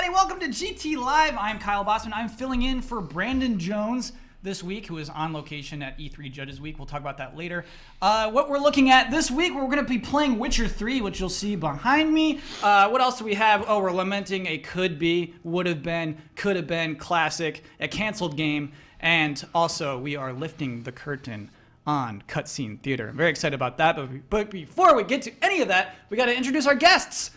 everybody. Welcome to GT Live. I'm Kyle Bossman. I'm filling in for Brandon Jones this week, who is on location at E3 Judges Week. We'll talk about that later. What we're looking at this week, we're going to be playing Witcher 3, which you'll see behind me. What else do we have? Oh, we're lamenting a could-be, would-have-been, could-have-been classic, a canceled game. And also, we are lifting the curtain on Cutscene Theater. I'm very excited about that. But before we get to any of that, we got to introduce our guests.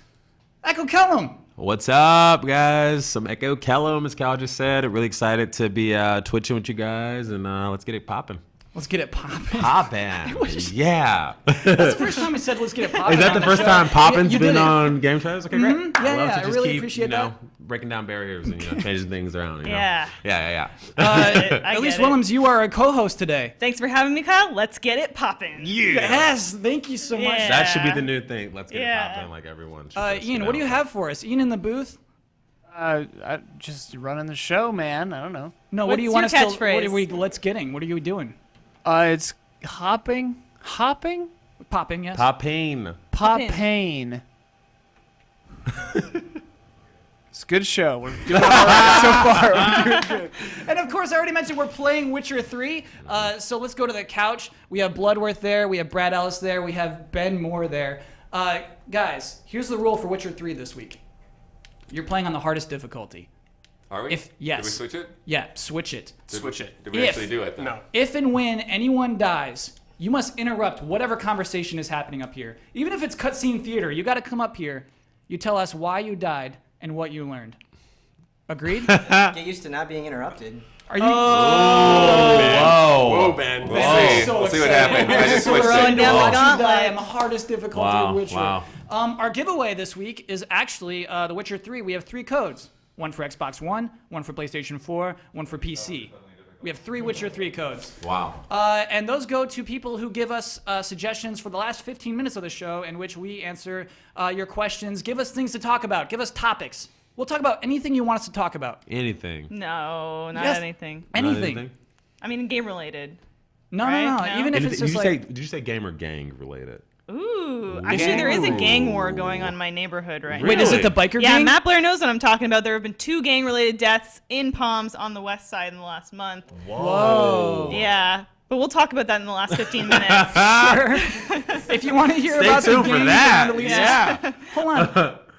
Echo Kellum. What's up, guys? Some Echo Kellum, as Cal just said. Really excited to be twitching with you guys, and let's get it popping. Let's get it popping. Yeah. That's the first time I said let's get it popping. Is that the first time popping's been on GameTrailers? Okay, great. Mm-hmm. Yeah, I really appreciate that. Breaking down barriers and changing things around. Yeah. Yeah. Elise Willems, you are a co-host today. Thanks for having me, Kyle. Let's get it popping. Yeah. Yes, thank you so much. Yeah. That should be the new thing. Let's get it popping, like everyone should. Ian, what do you have for us? Ian in the booth? I just running the show, man. I don't know. No, what What's do you want your us to? catchphrase? What are we? Let's getting. What are you doing? It's hopping, Popping, yes. Popping. Pop-pain. It's a good show. We're doing all right so far. We're doing good. And of course, I already mentioned we're playing Witcher 3. So let's go to the couch. We have Bloodworth there. We have Brad Ellis there. We have Ben Moore there. Guys, here's the rule for Witcher 3 this week. You're playing on the hardest difficulty. Are we? Yes. Did we switch it? Yeah, switch it. Did we actually do it, though? No. If and when anyone dies, you must interrupt whatever conversation is happening up here. Even if it's cutscene theater, you got to come up here. You tell us why you died and what you learned. Agreed? Get used to not being interrupted. Are you? Whoa, Ben. We'll see what happens. I just switched Throwing it. down the Watch you gauntlet. die on the hardest difficulty Wow, of Witcher. wow. Our giveaway this week is actually The Witcher 3. We have 3 codes. One for Xbox One, one for PlayStation 4, one for PC. We have 3 Witcher 3 codes. Wow. And those go to people who give us suggestions for the last 15 minutes of the show in which we answer your questions. Give us things to talk about. Give us topics. We'll talk about anything you want us to talk about. Anything. No, not Yes. anything. Anything. I mean, game related. No, Right? no. No? Even if it's just like... Did you say game or gang related? Ooh. Actually, there is a gang war going on in my neighborhood right Wait, now. is it the biker Yeah, gang? Matt Blair knows what I'm talking about. There have been 2 gang-related deaths in Palms on the west side in the last month. Whoa. Yeah. But we'll talk about that in the last 15 minutes. Sure. If you want to hear Stay about the tuned for gang that. around Elise's- Yeah. Hold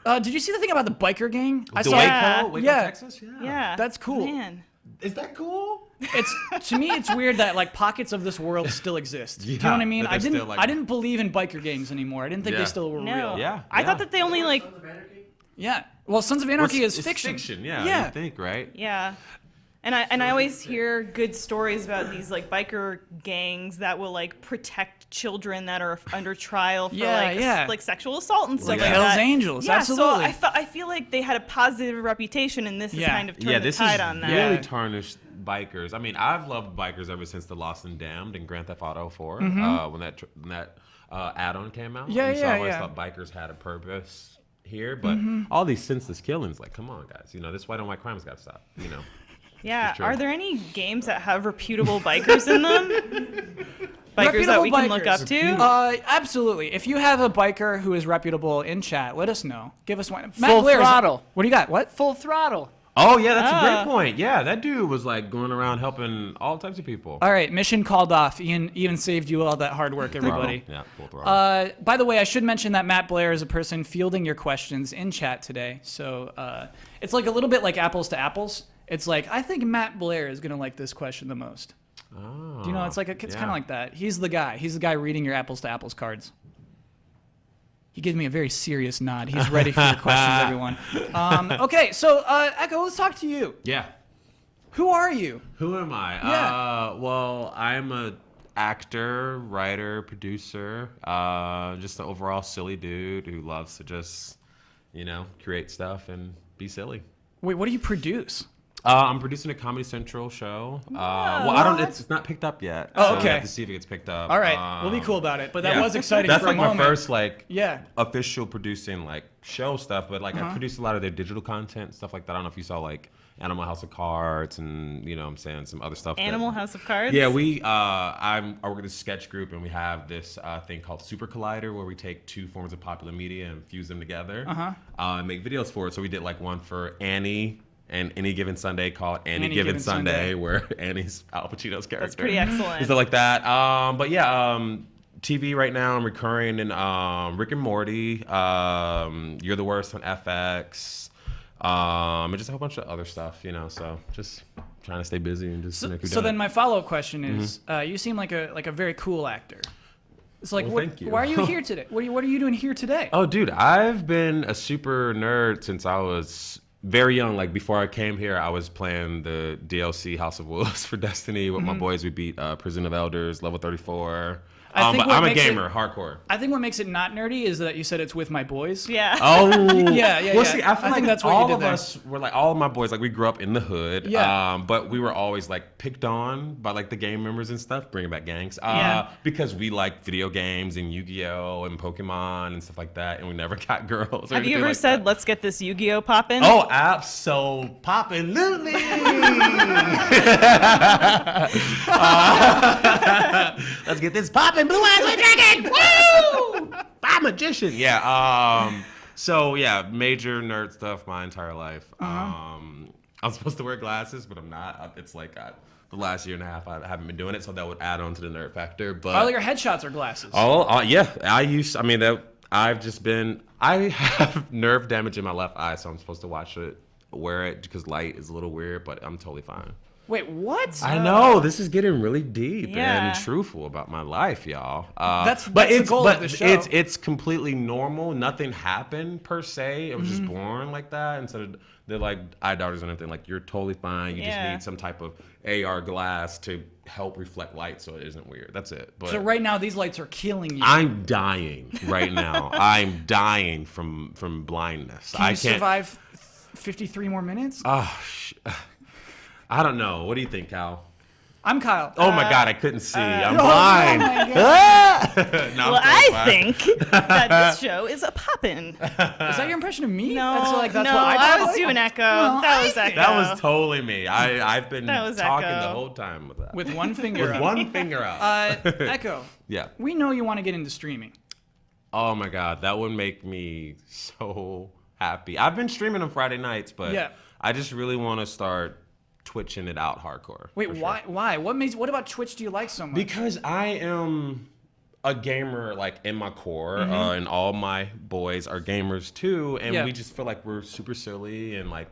on. Did you see the thing about the biker gang? I The saw Waco? Waco, Yeah. Texas? Yeah. That's cool. Man. Is that cool? It's to me, it's weird that like pockets of this world still exist. Do you know Yeah, what I mean? that I they're didn't. still, like- I didn't believe in biker gangs anymore. I didn't think they Yeah. still were No. real. Yeah. I thought that they only, like... Yeah. Well, Sons of Anarchy is It's fiction. Yeah. Yeah. You think, right? Yeah. And I always hear good stories about these like biker gangs that will like protect children that are under trial for like sexual assault and stuff Like like Hell's that. Angels, Yeah, absolutely. so I feel like they had a positive reputation, and this has Yeah. kind of turned Yeah, the this tide is on that. really Yeah. tarnished bikers. I mean, I've loved bikers ever since the Lost and Damned and Grand Theft Auto 4 when that add-on came out. Yeah, And so yeah, I always yeah. thought bikers had a purpose here, but all these senseless killings, like, come on, guys. This white on white crime's got to stop. Yeah. For sure. Are there any games that have reputable bikers in them? Bikers that Reputable we can look bikers. up to? Absolutely. If you have a biker who is reputable in chat, let us know. Give us one. Matt Full Blair, throttle. What do you got? What? Full throttle. Oh, yeah, that's a Ah. great point. Yeah, that dude was, like, going around helping all types of people. All right, mission called off. Ian even saved you all that hard work, everybody. Yeah, full throttle. By the way, I should mention that Matt Blair is a person fielding your questions in chat today. So it's like a little bit like apples to apples. It's like, I think Matt Blair is going to like this question the most. Oh, Do you know, it's like it's kind of like that. He's the guy. He's the guy reading your apples to apples cards. He gives me a very serious nod. He's ready for your questions, everyone. Okay, so Echo, let's talk to you. Yeah. Who are you? Who am I? Yeah. Well, I'm a actor, writer, producer, just an overall silly dude who loves to just, create stuff and be silly. Wait, what do you produce? I'm producing a Comedy Central show. Well, I don't. It's not picked up yet. Oh, so we okay. have to see if it gets picked up. All right, we'll be cool about it. But that yeah. was exciting That's for a like moment. my first Yeah. official producing show stuff. But I produced a lot of their digital content, stuff like that. I don't know if you saw Animal House of Cards and, you know what I'm saying, some other stuff. Animal House of Cards? Yeah, I work with this sketch group, and we have this thing called Super Collider where we take two forms of popular media and fuse them together and make videos for it. So we did like one for Annie and Any Given Sunday called Any Given Sunday, where Annie's Al Pacino's character. That's pretty excellent. Stuff like that. But yeah, TV right now, I'm recurring in Rick and Morty, You're the Worst on FX. And just a whole bunch of other stuff, you know. So just trying to stay busy and just. So then my follow-up question is, you seem like a very cool actor. It's like, Well, thank you. why are you here today? What are you doing here today? Oh, dude, I've been a super nerd since I was very young. Like before I came here, I was playing the DLC House of Wolves for Destiny with my boys. We beat Prison of Elders, level 34. But I'm a gamer, hardcore. I think what makes it not nerdy is that you said it's with my boys. Yeah. Oh, yeah. Well, see, I feel like think that's what all you did of there. us were like, all of my boys, like we grew up in the hood. Yeah. But we were always like picked on by like the gang members and stuff, bringing back gangs. Yeah. Because we like video games and Yu-Gi-Oh and Pokemon and stuff like that, and we never got girls. Or Have you anything ever like said, that. let's get this Yu-Gi-Oh poppin'? Oh, absolutely. Let's get this popping. Blue Eyes White Dragon. Woo! I'm a magician. Yeah. So yeah, major nerd stuff my entire life. I'm supposed to wear glasses, but I'm not. It's like the last year and a half I haven't been doing it, so that would add on to the nerd factor. But All your headshots are glasses. yeah, I have nerve damage in my left eye, so I'm supposed to wear it because light is a little weird, but I'm totally fine. Wait, what? I know, this is getting really deep Yeah. and truthful about my life, y'all. That's the goal of the show. It's completely normal. Nothing happened per se. It was just born like that. Instead of they're like eye doctors and everything, like you're totally fine. You just need some type of AR glass to help reflect light so it isn't weird. That's it. But So right now these lights are killing you. I'm dying right now. I'm dying from blindness. Can you survive 53 more minutes? I don't know. What do you think, Cal? I'm Kyle. Oh my God, I couldn't see. I'm oh blind. my God. No, Well, I'm I totally fine. think that this show is a poppin'. Is that your impression of me? No, that's what I thought. was doing Echo. Well, that was I Echo. That was totally me. I've been That was talking Echo. the whole time with that. With one finger With up. one finger out. Echo, Yeah. we know you want to get into streaming. Oh my God, that would make me so happy. I've been streaming on Friday nights, but Yeah. I just really want to start twitching it out hardcore. Wait, for sure. why? What about Twitch do you like so much? Because I am a gamer, like in my core, and all my boys are gamers too, and we just feel like we're super silly and like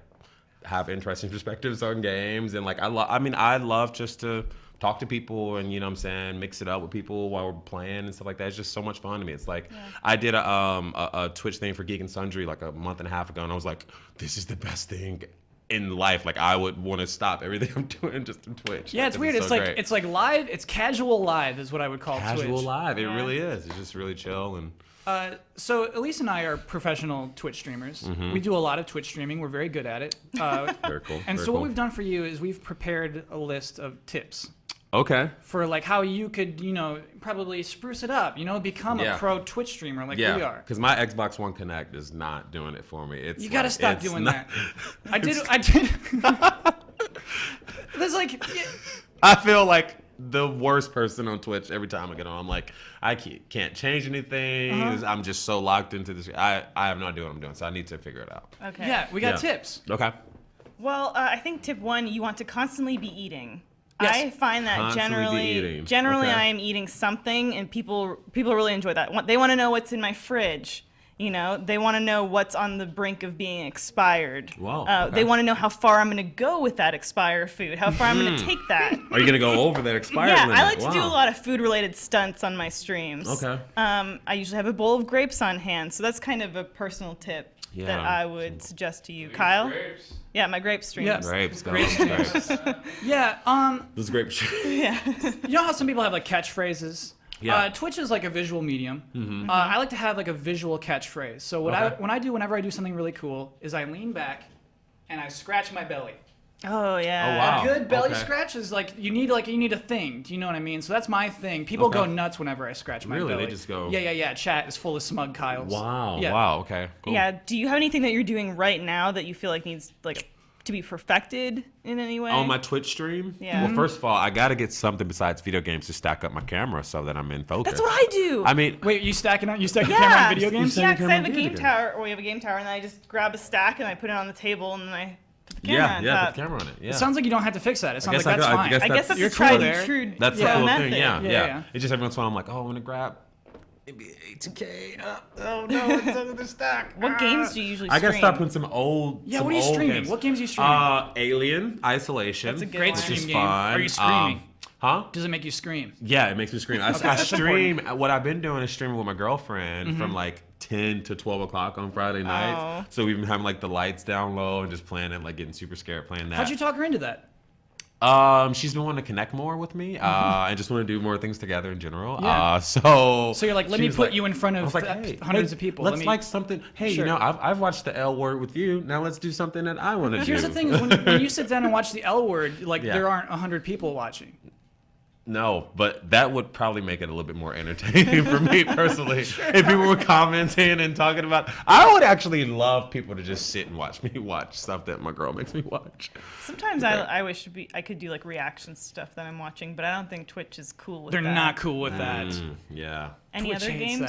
have interesting perspectives on games, and like I love just to talk to people and, you know what I'm saying, mix it up with people while we're playing and stuff like that. It's just so much fun to me. It's like I did a Twitch thing for Geek and Sundry like a month and a half ago, and I was like, this is the best thing in life. Like I would want to stop everything I'm doing just to Twitch. Yeah, it's weird. It's so like great. it's like live. It's casual live is what I would call Casual Twitch. live. It really is. It's just really chill and. So Elise and I are professional Twitch streamers. We do a lot of Twitch streaming. We're very good at it. Very cool. And very so what cool. we've done for you is we've prepared a list of tips Okay. for like how you could, probably spruce it up, become a pro Twitch streamer like we are. Because my Xbox One Connect is not doing it for me. It's You gotta like, stop it's doing not- that. I did. There's like, I feel like the worst person on Twitch every time I get on. I'm like, I can't change anything. I'm just so locked into this. I have no idea what I'm doing, so I need to figure it out. Okay. yeah, we got Yeah. tips. Okay. Well, I think tip one, you want to constantly be eating. Yes. I find that Constantly be eating. generally Okay. I am eating something, and people really enjoy that. They want to know what's in my fridge. They want to know what's on the brink of being expired. Wow, okay. They want to know how far I'm going to go with that expired food, how far I'm going to take that. Are you gonna go over that expired Yeah, limit? I like to do a Wow. lot of food-related stunts on my streams. Okay. I usually have a bowl of grapes on hand, so that's kind of a personal tip that Yeah. I would suggest to you, Kyle. Yeah, my grape streams. Yeah. Grapes. Grapes. Grapes. Yeah. Those grapes. Yeah. You know how some people have like catchphrases? Yeah. Twitch is like a visual medium. I like to have like a visual catchphrase. So whenever I do something really cool is I lean back and I scratch my belly. Oh yeah. Oh, wow. A good belly okay. scratch is like you need a thing. Do you know what I mean? So that's my thing. People Okay. go nuts whenever I scratch my Really? belly. They just go- Yeah. Chat is full of smug Kyles. Wow. Yeah. Wow. Okay. Cool. Yeah. Do you have anything that you're doing right now that you feel like needs like to be perfected in any way? On my Twitch stream? Yeah. Well, first of all, I got to get something besides video games to stack up my camera so that I'm in focus. That's what I do. I mean, Wait, you stacking the camera on video games? Yeah, because I have a game tower, or we have a game tower, and then I just grab a stack and I put it on the table, and then I put the camera on top. put the camera on it. Yeah. It sounds like you don't have to fix that. It sounds like guess that's I fine. guess I guess that's You're a tried cool and there. true That's the cool method. thing. Yeah. It's just every once in a while I'm like, oh, I'm gonna grab maybe 8K. Oh no, it's under the stack. What games do you usually I stream? gotta start putting some old. Yeah, some what are you old streaming? Games. What games are you streaming? Alien Isolation. That's a good Great one. stream Which is game. fun. Are you screaming? Huh? Does it make you scream? Yeah, it makes me scream. I that's stream. What I've been doing is streaming with my girlfriend Mm-hmm. from like 10 to 12 o'clock on Friday nights. Oh. So we've been having like the lights down low and just playing it, like getting super scared playing that. How'd you talk her into that? She's been wanting to connect more with me, and just want to do more things together in general. Yeah. So you're like, let she me was put like- you in front I of was like, hey, hundreds of people. Let's Let me- like something. Hey, Sure. you know, I've watched the L Word with you. Now let's do something that I want to do. Here's the thing: is when you sit down and watch the L Word, like Yeah. there aren't 100 people watching. No, but that would probably make it a little bit more entertaining for me personally. If people were commenting and talking about, I would actually love people to just sit and watch me watch stuff that my girl makes me watch. Sometimes I wish I could do like reaction stuff that I'm watching, but I don't think Twitch is cool with They're that. not cool with that. Yeah. Any Twitch other hates games?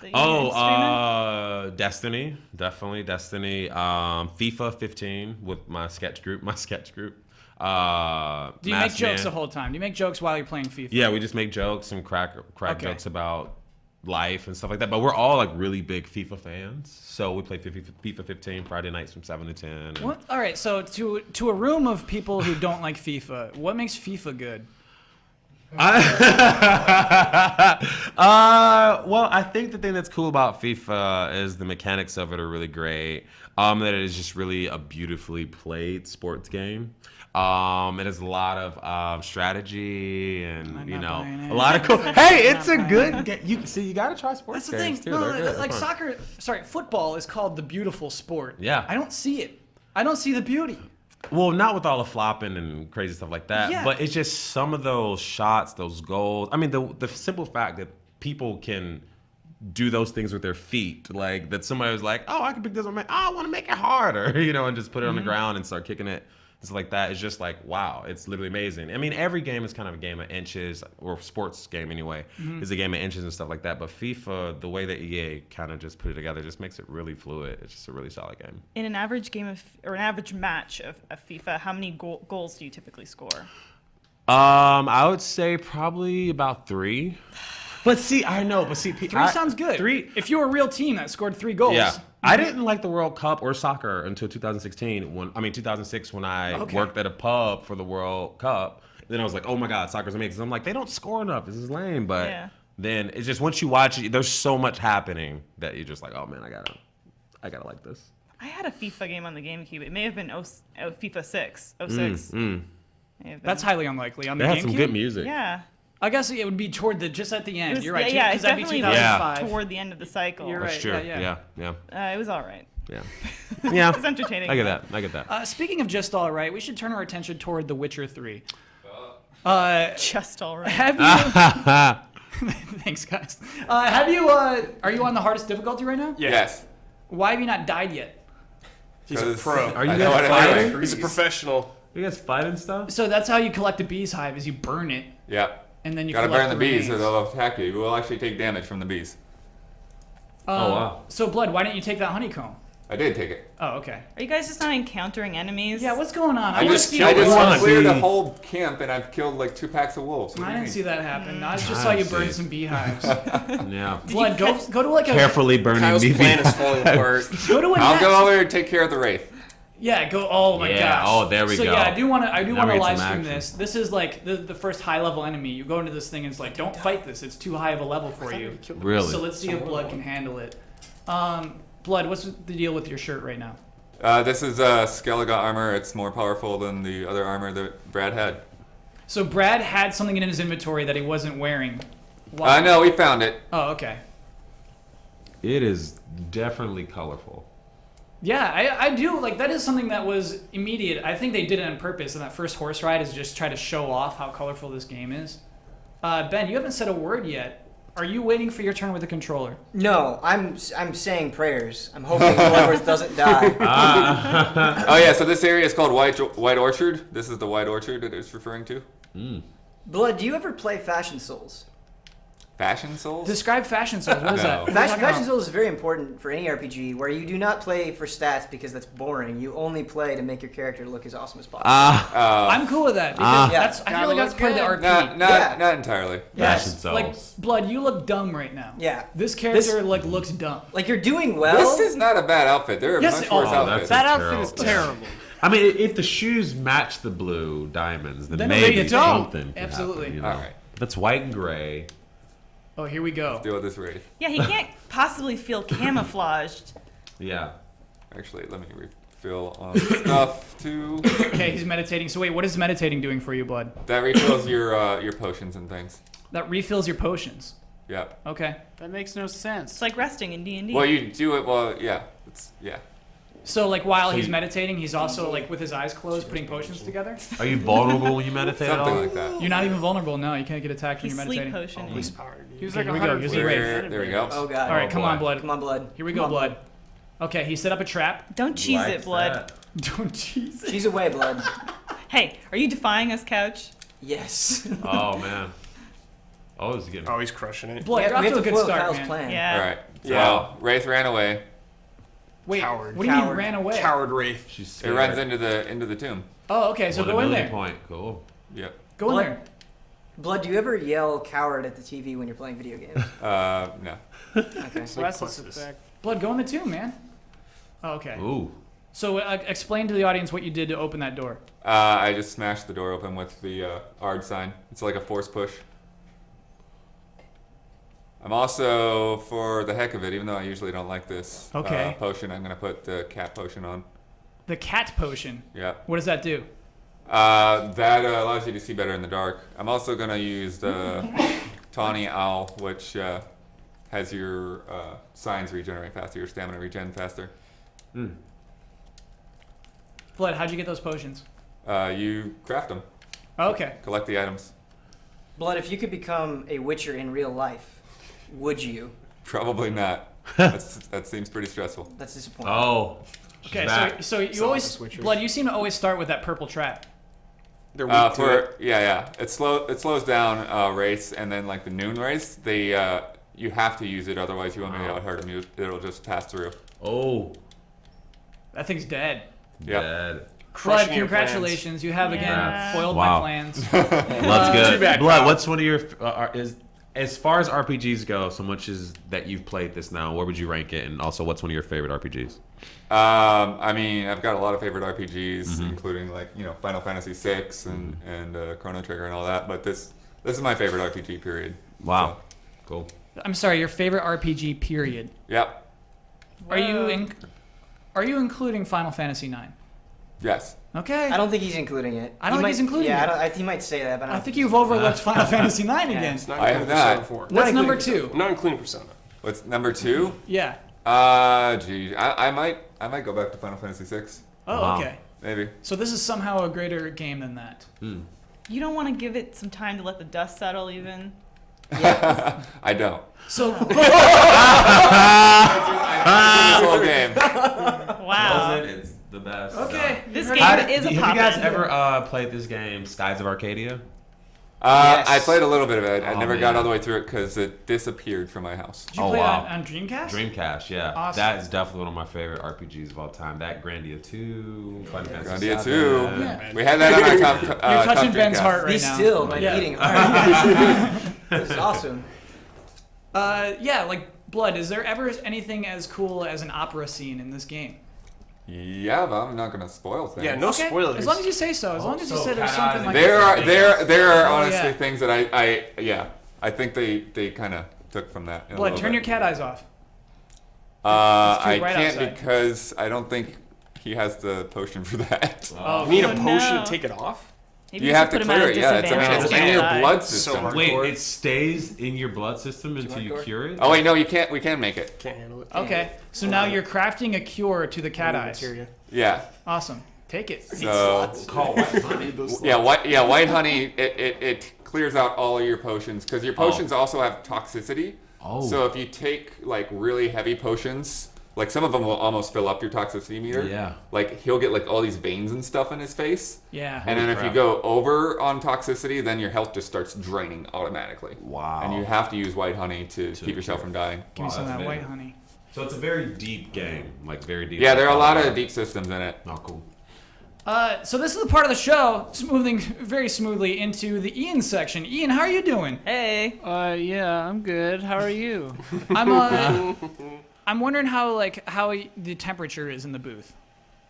that. That you streaming? Destiny, definitely Destiny. FIFA 15 with my sketch group. Do you make Masked jokes Man. the whole time? Do you make jokes while you're playing FIFA? Yeah, we just make jokes and crack Okay. jokes about life and stuff like that. But we're all like really big FIFA fans, so we play FIFA 15 Friday nights from 7 to 10. and- What? All right. So to a room of people who don't like FIFA, what makes FIFA good? Well, I think the thing that's cool about FIFA is the mechanics of it are really great. That it is just really a beautifully played sports game. It has a lot of strategy and I'm you not know buying it. a lot of cool. Hey, it's a good game. You gotta try sports That's the games thing. too. No, They're good. like They're fun. soccer. Sorry, football is called the beautiful sport. Yeah. I don't see it. I don't see the beauty. Well, not with all the flopping and crazy stuff like that, Yeah. but it's just some of those shots, those goals. I mean, the simple fact that people can do those things with their feet, like that somebody was like, oh, I can pick this one, I want to make it harder, you know, and just put it on the ground and start kicking it. It's like that. It's just like, wow, it's literally amazing. I mean, every game is kind of a game of inches, or sports game anyway, is a game of inches and stuff like that. But FIFA, the way that EA kind of just put it together, just makes it really fluid. It's just a really solid game. In an average game or an average match of FIFA, how many goals do you typically score? I would say probably about 3. But see, I know, but see, 3 sounds good. 3. If you were a real team that scored 3 goals. Yeah. I didn't like the World Cup or soccer until 2006 when I Okay. worked at a pub for the World Cup. Then I was like, oh my God, soccer's amazing. I'm like, they don't score enough. This is lame. But Yeah. then it's just once you watch it, there's so much happening that you're just like, oh man, I gotta like this. I had a FIFA game on the GameCube. It may have been FIFA 6. 06. May have been. That's highly unlikely. On the They had GameCube? some good music. Yeah. I guess it would be toward just at the end. It was, You're right. yeah, because it's that'd be definitely 2005. toward the end of the cycle. You're That's right, true. yeah. It was all right. Yeah. Yeah. It was entertaining. I get that. Speaking of just all right, we should turn our attention toward The Witcher 3. Just all right. Have you? Thanks, guys. Have you? Are you on the hardest difficulty right now? Yes. Why have you not died yet? He's a 'Cause pro. Are you I know guys what I fighting? do. He's a professional. You guys fighting stuff? So that's how you collect a bee's hive: is you burn it Yep. and then you Gotta collect burn the bees or remains. they'll attack you. You will actually take damage from the bees. Oh, wow. So Blood, why didn't you take that honeycomb? I did take it. Oh, okay. Are you guys just not encountering enemies? Yeah, what's going on? I wanna just see I just wanna cleared a see- whole camp and I've killed like 2 packs of wolves. What do I you didn't mean? see that happen. I just I saw you see. burn some beehives. Yeah. Blood, go to like a Carefully burning Kyle's BB. plan is falling apart. go to a I'll nest. go over and take care of the wraith. Yeah, go. Oh my Yeah, gosh. oh, there we so go. yeah, I do want to Now we get live some stream action. this. This is like the first high level enemy. You go into this thing and it's like, don't fight this. It's too high of a level for you. Really? So let's see if Blood can handle it. Blood, what's the deal with your shirt right now? This is Skellige armor. It's more powerful than the other armor that Brad had. So Brad had something in his inventory that he wasn't wearing. Why? No, we found it. Oh, okay. It is definitely colorful. Yeah, I do. Like, that is something that was immediate. I think they did it on purpose, and that first horse ride is just try to show off how colorful this game is. Ben, you haven't said a word yet. Are you waiting for your turn with the controller? No, I'm saying prayers. I'm hoping Bloodworth doesn't die. Oh yeah, so this area is called White Orchard. This is the White Orchard that it's referring to. Blood, do you ever play Fashion Souls? Fashion Souls? Describe Fashion Souls. What is that? No. Fashion Souls is very important for any RPG where you do not play for stats because that's boring. You only play to make your character look as awesome as possible. I'm cool with that because Yeah. I feel like that's part of the RP. Not entirely. Fashion Yes, Souls. like Blood, you look dumb right now. Yeah. This character looks dumb. Like you're doing well. This is not a bad outfit. There are Yes, much worse outfits. That outfit is terrible. I mean, if the shoes match the blue diamonds, then Then maybe they don't. something can Absolutely. happen, you know? All right. That's white and gray. Oh, here we go. Deal with this wraith. Yeah, he can't possibly feel camouflaged. Yeah. Actually, let me refill on stuff too. Okay, he's meditating. So wait, what is meditating doing for you, Blood? That refills your potions and things. That refills your potions. Yep. Okay. That makes no sense. It's like resting in D&D. Well, you do it. Well, yeah. Yeah. So like while he's meditating, he's also like with his eyes closed putting potions together? Are you vulnerable when you meditate at Something all? like that. You're not even vulnerable. No, you can't get attacked when He's you're sleep meditating. potion. Police power. He was Okay, like here we go. Here's a wraith. There we go. Oh god. All right, come on, boy. Blood. Come on, Blood. Here we go, Blood. Okay, he set up a trap. Don't cheese Like it, Blood. that. Don't cheese it. She's away, Blood. Hey, are you defying us, Couch? Yes. Oh, man. Oh, this is getting... Oh, he's crushing it. Blood, we you're off have to a to good foil start, Kyle's man. plan. Yeah. All right. So Yeah. Wraith ran away. Wait, Coward. what do you mean Coward. ran away? Coward Wraith. She's It scared. runs into the tomb. Oh, okay, so What go a in million there. point. Cool. Yep. Go in Blood. there. Blood, do you ever yell coward at the TV when you're playing video games? No. Okay. So that's the fact. Blood, go in the tomb, man. Oh, okay. Ooh. So explain to the audience what you did to open that door. I just smashed the door open with the ARD sign. It's like a force push. I'm also, for the heck of it, even though I usually don't like this Okay. potion, I'm going to put the cat potion on. The cat potion. Yeah. What does that do? That allows you to see better in the dark. I'm also going to use the Tawny Owl, which has your signs regenerate faster, your stamina regen faster. Blood, how'd you get those potions? You craft them, Oh, okay. collect the items. Blood, if you could become a Witcher in real life, would you? Probably not. That seems pretty stressful. That's disappointing. Oh. Okay, back. so you not always the switchers. Blood, you seem to always start with that purple trap. They're weak to it. Yeah. It slows down race, and then like the noon race, you have to use it, otherwise you won't be able to hurt them. It'll just pass through. Oh. That thing's dead. Yep. Dead. Blood, Crushing your congratulations. You have again Yeah. foiled Wow. my plans. Blood's good. Too bad, Blood, Kyle. what's one of your... as far as RPGs go, so much as that you've played this now, where would you rank it? And also, what's one of your favorite RPGs? I mean, I've got a lot of favorite RPGs, including like Final Fantasy VI and Chrono Trigger and all that. But this is my favorite RPG. Period. Wow. So, Cool. I'm sorry, your favorite RPG, period. yep. Are you including Final Fantasy IX? Yes. Okay. I don't think he's including it. I don't think he's including it. He might say that, but I think you've overlooked Final Fantasy IX again. It's not I have including not. Persona 4. What's Not number including Persona. two? Not including Persona. What's number 2? Yeah. Gee, I might go back to Final Fantasy VI. Oh, Wow. okay. Maybe. So this is somehow a greater game than that. You don't want to give it some time to let the dust settle, even. I don't. So This whole game. Wow. It's the best. okay, This you game heard it. is a Have you pop guys ever played this game, Skies of Arcadia? Yes. I played a little bit of it. I Oh, never got man. all the way through it because it disappeared from my house. Did you Oh, play wow. it on Dreamcast? Dreamcast, yeah. Awesome. That is definitely one of my favorite RPGs of all time. That Grandia 2, Final Fantasy Grandia 7. 2. Yeah. We had that on our top. You're top touching Ben's Dreamcast. heart right Be now. still, my Yeah. beating heart. This is awesome. Yeah, like Blood. Is there ever anything as cool as an opera scene in this game? Yeah, but I'm not gonna spoil things. Yeah, no Okay, spoilers. as long as you say so. As long as you so said there's Cat something Eyes like There are Oh, honestly yeah. things that I think they kind of took from that. in a Blood, little turn bit. your cat eyes off. I right can't outside. because I don't think he has the potion for that. Oh, You need a Oh, potion no. to take it off? Maybe You have to put him at clear a it. Yeah, it's disadvantage in to your die. blood So system. hard. Wait, Hardcore. it stays in your blood system until you hardcore? cure it? Oh wait, no, you can't. We can make it. Can't handle it. Okay, so now you're crafting a cure to the cat eyes. Materia. Yeah. Awesome. Take it. So Call white honey. white honey. It clears out all of your potions because your potions also have toxicity. Oh. So if you take like really heavy potions, like some of them will almost fill up your toxicity meter. Yeah. Like he'll get like all these veins and stuff in his face. Yeah. And then if you go over on toxicity, then your health just starts draining automatically. Wow. And you have to use white honey to keep yourself from dying. Give me some of that white honey. So it's a very deep game, like very deep. Yeah, there are a lot of deep systems in it. Oh, cool. So this is the part of the show, moving very smoothly into the Ian section. Ian, how are you doing? Hey. Yeah, I'm good. How are you? I'm wondering how the temperature is in the booth.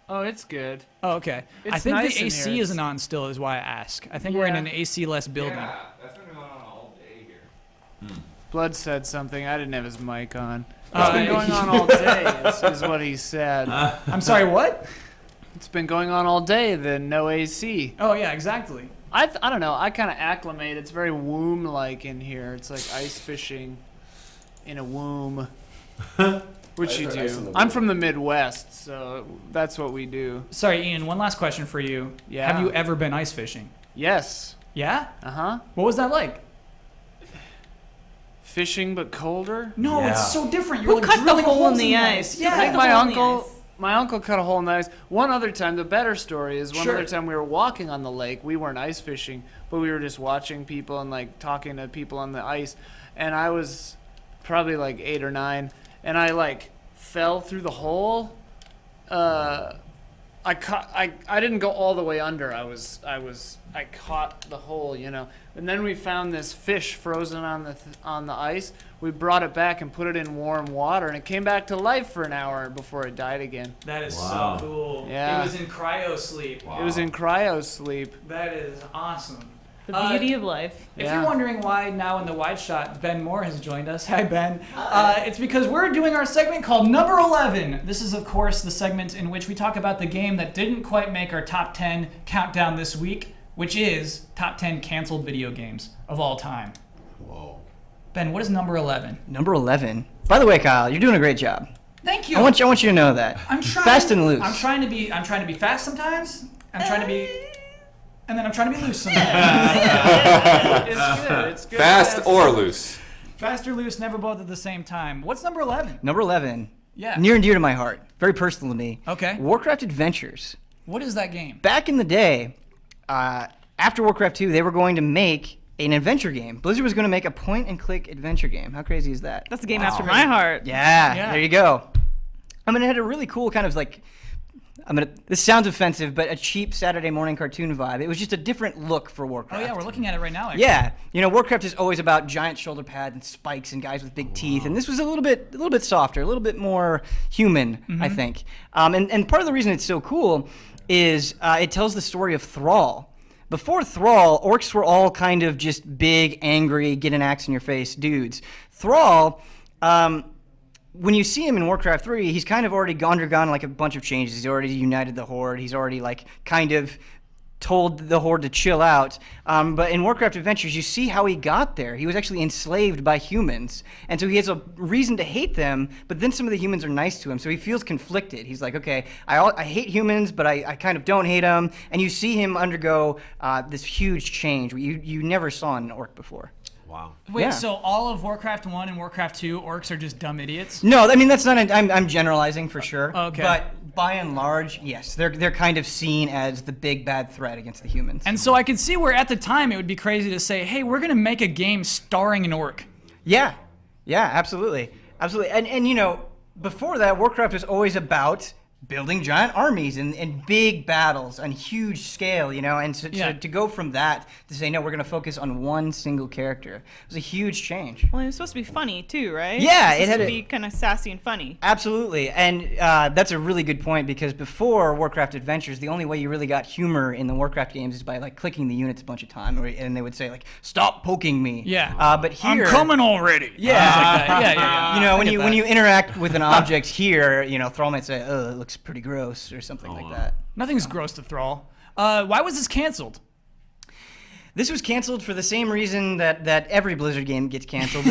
Oh, it's good. Oh, okay. It's I think nice the in AC here. isn't on still, is why I ask. I think we're in an AC-less building. Yeah, that's been going on all day here. Blood said something. I didn't have his mic on. It's been going on all day, is what he said. I'm sorry, what? It's been going on all day, then no AC. Oh, yeah, exactly. I don't know. I kind of acclimate. It's very womb-like in here. It's like ice fishing in a womb, which you do. I'm from the Midwest, so that's what we do. Sorry, Ian, one last question for you. Yeah. Have you ever been ice fishing? Yes. Yeah? Uh-huh. What was that like? Fishing, but colder? No, Yeah. it's so different. Who You're like cut the drilling hole in holes the ice? Yeah. I think the my hole in the uncle... ice. My uncle cut a hole in the ice. One other time, the better story is one Sure. other time we were walking on the lake. We weren't ice fishing, but we were just watching people and like talking to people on the ice. And I was probably like 8 or 9, and I like fell through the hole. I didn't go all the way under. I caught the hole, you know. And then we found this fish frozen on the ice. We brought it back and put it in warm water, and it came back to life for an hour before it died again. That is Wow. so cool. Yeah. It was in cryo sleep. It was in cryo sleep. That is awesome. The beauty of life. If Yeah. you're wondering why now in the wide shot Ben Moore has joined us, hi Ben. It's because we're doing our segment called Number 11. This is of course the segment in which we talk about the game that didn't quite make our top 10 countdown this week, which is top 10 canceled video games of all time. Whoa. Ben, what is number 11? Number 11. By the way, Kyle, you're doing a great job. Thank you. I want you to know that. I'm trying. Fast and loose. I'm trying to be fast sometimes. I'm trying to be, and then I'm trying to be loose sometimes. It's good. It's good. Fast or loose. Fast or loose, never both at the same time. What's number 11? Number 11. Yeah. Near and dear to my heart. Very personal to me. Okay. Warcraft Adventures. What is that game? Back in the day, after Warcraft 2, they were going to make an adventure game. Blizzard was going to make a point-and-click adventure game. How crazy is that? That's a game after my heart. Yeah, there you go. I mean, it had a really cool kind of like, this sounds offensive, but a cheap Saturday morning cartoon vibe. It was just a different look for Warcraft. Oh yeah, we're looking at it right now. Actually. Yeah, you know, Warcraft is always about giant shoulder pads and spikes and guys with big teeth, and this was a little bit softer, a little bit more human, I think. And part of the reason it's so cool is it tells the story of Thrall. Before Thrall, orcs were all kind of just big, angry, get an axe in your face dudes. Thrall, when you see him in Warcraft 3, he's kind of already undergone like a bunch of changes. He's already united the Horde. He's already like kind of told the Horde to chill out. But in Warcraft Adventures, you see how he got there. He was actually enslaved by humans. And so he has a reason to hate them, but then some of the humans are nice to him. So he feels conflicted. He's like, okay, I hate humans, but I kind of don't hate them. And you see him undergo this huge change you never saw in an orc before. Wow. Wait, Yeah. so all of Warcraft 1 and Warcraft 2, orcs are just dumb idiots? No, I mean, that's not, I'm generalizing for sure. Okay. But by and large, yes, they're kind of seen as the big bad threat against the humans. And so I could see where at the time it would be crazy to say, hey, we're going to make a game starring an orc. Yeah, absolutely. And you know, before that, Warcraft was always about building giant armies and big battles on huge scale, you know, and so to go from that to say, no, we're going to focus on one single character was a huge change. Well, it was supposed to be funny too, right? Yeah, it had to be kind of sassy and funny. Absolutely, and that's a really good point because before Warcraft Adventures, the only way you really got humor in the Warcraft games is by like clicking the units a bunch of times, and they would say like, "Stop poking me." Yeah. But here, I'm coming already. Yeah. Like that. Yeah. You know, I get when that. you interact with an object here, you know, Thrall might say, "Oh, it looks pretty gross" or something like that. Nothing's gross to Thrall. Why was this canceled? This was canceled for the same reason that every Blizzard game gets canceled.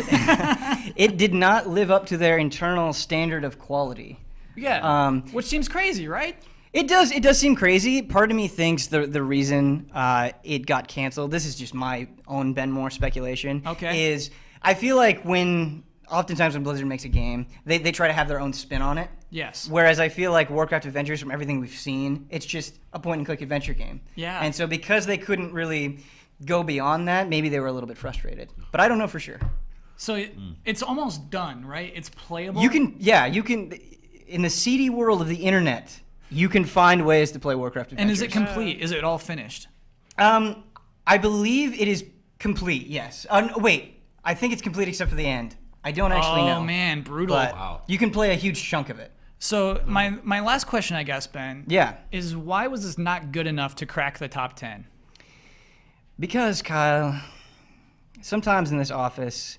It did not live up to their internal standard of quality. Yeah. Which seems crazy, right? It does seem crazy. Part of me thinks the reason it got canceled, this is just my own Ben Moore speculation, is I feel like oftentimes when Blizzard makes a game, they try to have their own spin on it. Yes. Whereas I feel like Warcraft Adventures, from everything we've seen, it's just a point-and-click adventure game. Yeah. And so because they couldn't really go beyond that, maybe they were a little bit frustrated. But I don't know for sure. So it's almost done, right? It's playable? You can, in the seedy world of the internet, you can find ways to play Warcraft Adventures. And is it complete? Is it all finished? I believe it is complete, yes. Wait, I think it's complete except for the end. I don't actually know. Oh, man, brutal. But you can play a huge chunk of it. So my last question, I guess, Ben, Yeah. is why was this not good enough to crack the top 10? Because, Kyle, sometimes in this office,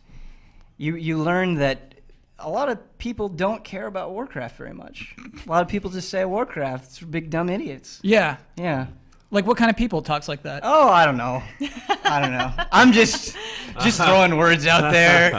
you learn that a lot of people don't care about Warcraft very much. A lot of people just say Warcraft's for big dumb idiots. Yeah. Yeah. Like, what kind of people talks like that? Oh, I don't know. I'm just throwing words out there.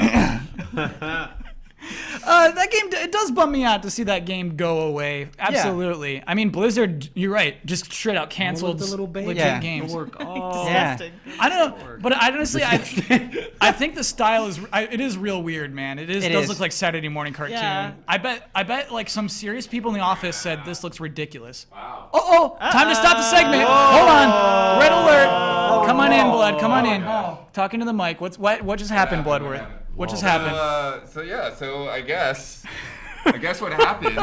That game, it does bum me out to see that game go away. Absolutely. I mean, Blizzard, you're right, just straight out canceled the little baby. legit games. Disgusting. I don't know, but I honestly, I think the style it is real weird, man. It does look like Saturday morning cartoon. Yeah. I bet like some serious people in the office said this looks ridiculous. Wow. Oh, time to stop the segment. Hold on. Red alert. Come on in, Blood. Come on in. Talking to the mic. What just happened, Bloodworth? What just happened? So I guess what happens in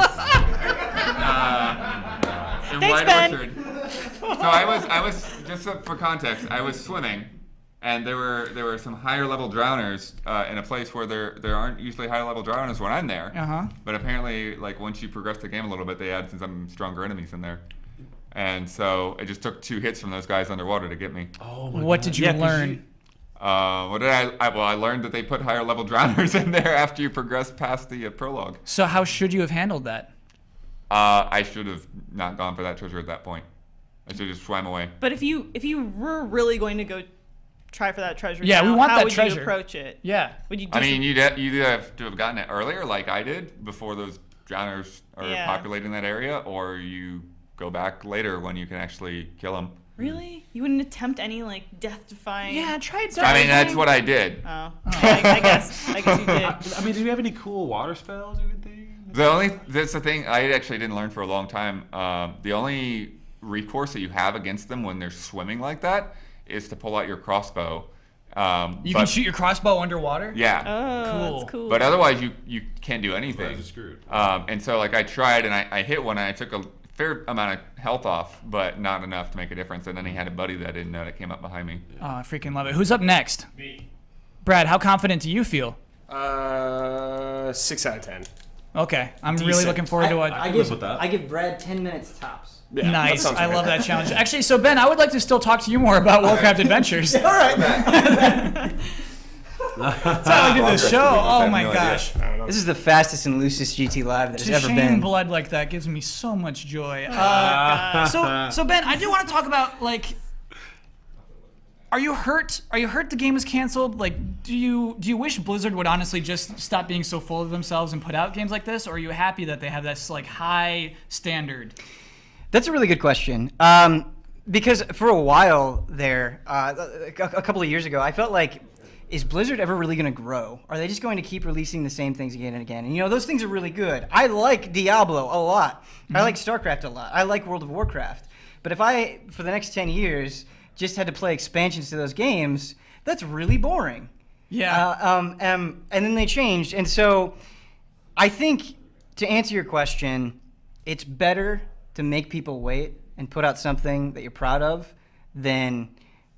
Thanks, White Ben. Orchard. So I was just for context, I was swimming, and there were some higher level drowners in a place where there aren't usually higher level drowners when I'm there. But apparently, like once you progress the game a little bit, they add some stronger enemies in there. And so it just took 2 hits from those guys underwater to get me. What did you learn? What did I learned that they put higher level drowners in there after you progress past the prologue. So how should you have handled that? I should have not gone for that treasure at that point. I should have just swam away. But if you were really going to go try for that treasure, Yeah, now, we want how that would treasure. you approach it? Yeah. Would you? Do I mean, you'd have to have gotten it earlier, like I did, before those drowners are populating that area, or you go back later when you can actually kill them. Really? You wouldn't attempt any like death-defying? Yeah, try it. I mean, that's what I did. Oh, I guess you did. I mean, do you have any cool water spells or anything? That's the thing I actually didn't learn for a long time. The only recourse that you have against them when they're swimming like that is to pull out your crossbow. You can shoot your crossbow underwater? Yeah. Oh, Cool. that's cool. But otherwise, you can't do anything. You're screwed. And so, like, I tried and I hit one and I took a fair amount of health off, but not enough to make a difference. And then he had a buddy that I didn't know that came up behind me. Oh, I freaking love it. Who's up next? Me. Brad, how confident do you feel? 6 out of 10. Okay, I'm really Decent. looking forward to it. I live with that. I give Brad 10 minutes tops. Yeah, that Nice. sounds I right. love that challenge. Actually, so Ben, I would like to still talk to you more about Warcraft Adventures. All right. That's how I do this show. Oh my gosh. This is the fastest and loosest GT Live that has To ever shame been. blood like that gives me so much joy. So Ben, I do want to talk about like, are you hurt? Are you hurt the game is canceled? Like, do you wish Blizzard would honestly just stop being so full of themselves and put out games like this, or are you happy that they have this like high standard? That's a really good question. Because for a while there, a couple of years ago, I felt like, is Blizzard ever really going to grow? Are they just going to keep releasing the same things again and again? And you know, those things are really good. I like Diablo a lot. I like StarCraft a lot. I like World of Warcraft. But if I, for the next 10 years, just had to play expansions to those games, that's really boring. Yeah. And then they changed. And so I think, to answer your question, it's better to make people wait and put out something that you're proud of than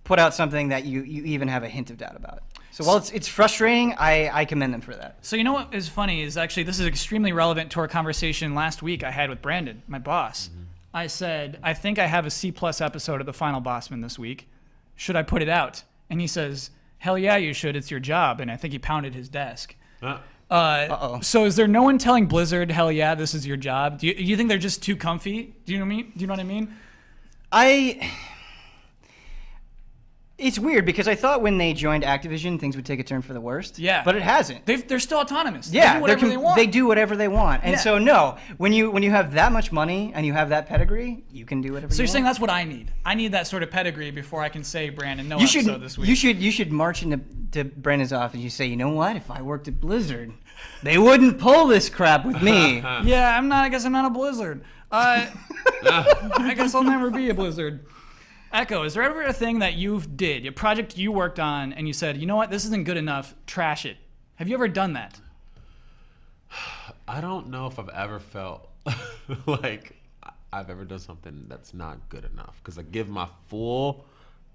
put out something that you even have a hint of doubt about. So while it's frustrating, I commend them for that. So you know what is funny is actually this is extremely relevant to our conversation last week I had with Brandon, my boss. I said, I think I have a C+ episode of The Final Bossman this week. Should I put it out? And he says, hell yeah, you should. It's your job. And I think he pounded his desk. So is there no one telling Blizzard, hell yeah, this is your job? Do you think they're just too comfy? Do you know what I mean? It's weird because I thought when they joined Activision, things would take a turn for the worst. Yeah. But it hasn't. They're still autonomous. Yeah, they do whatever they want. They do whatever they want. And Yeah. so, no, when you have that much money and you have that pedigree, you can do whatever So you you're want. saying that's what I need. I need that sort of pedigree before I can say, Brandon, no you episode should, this week. You should march into Brandon's office and you say, you know what? If I worked at Blizzard, they wouldn't pull this crap with me. Yeah, I guess I'm not a Blizzard. I guess I'll never be a Blizzard. Echo, is there ever a thing that you did, a project you worked on, and you said, you know what, this isn't good enough, trash it? Have you ever done that? I don't know if I've ever felt like I've ever done something that's not good enough, because I give my full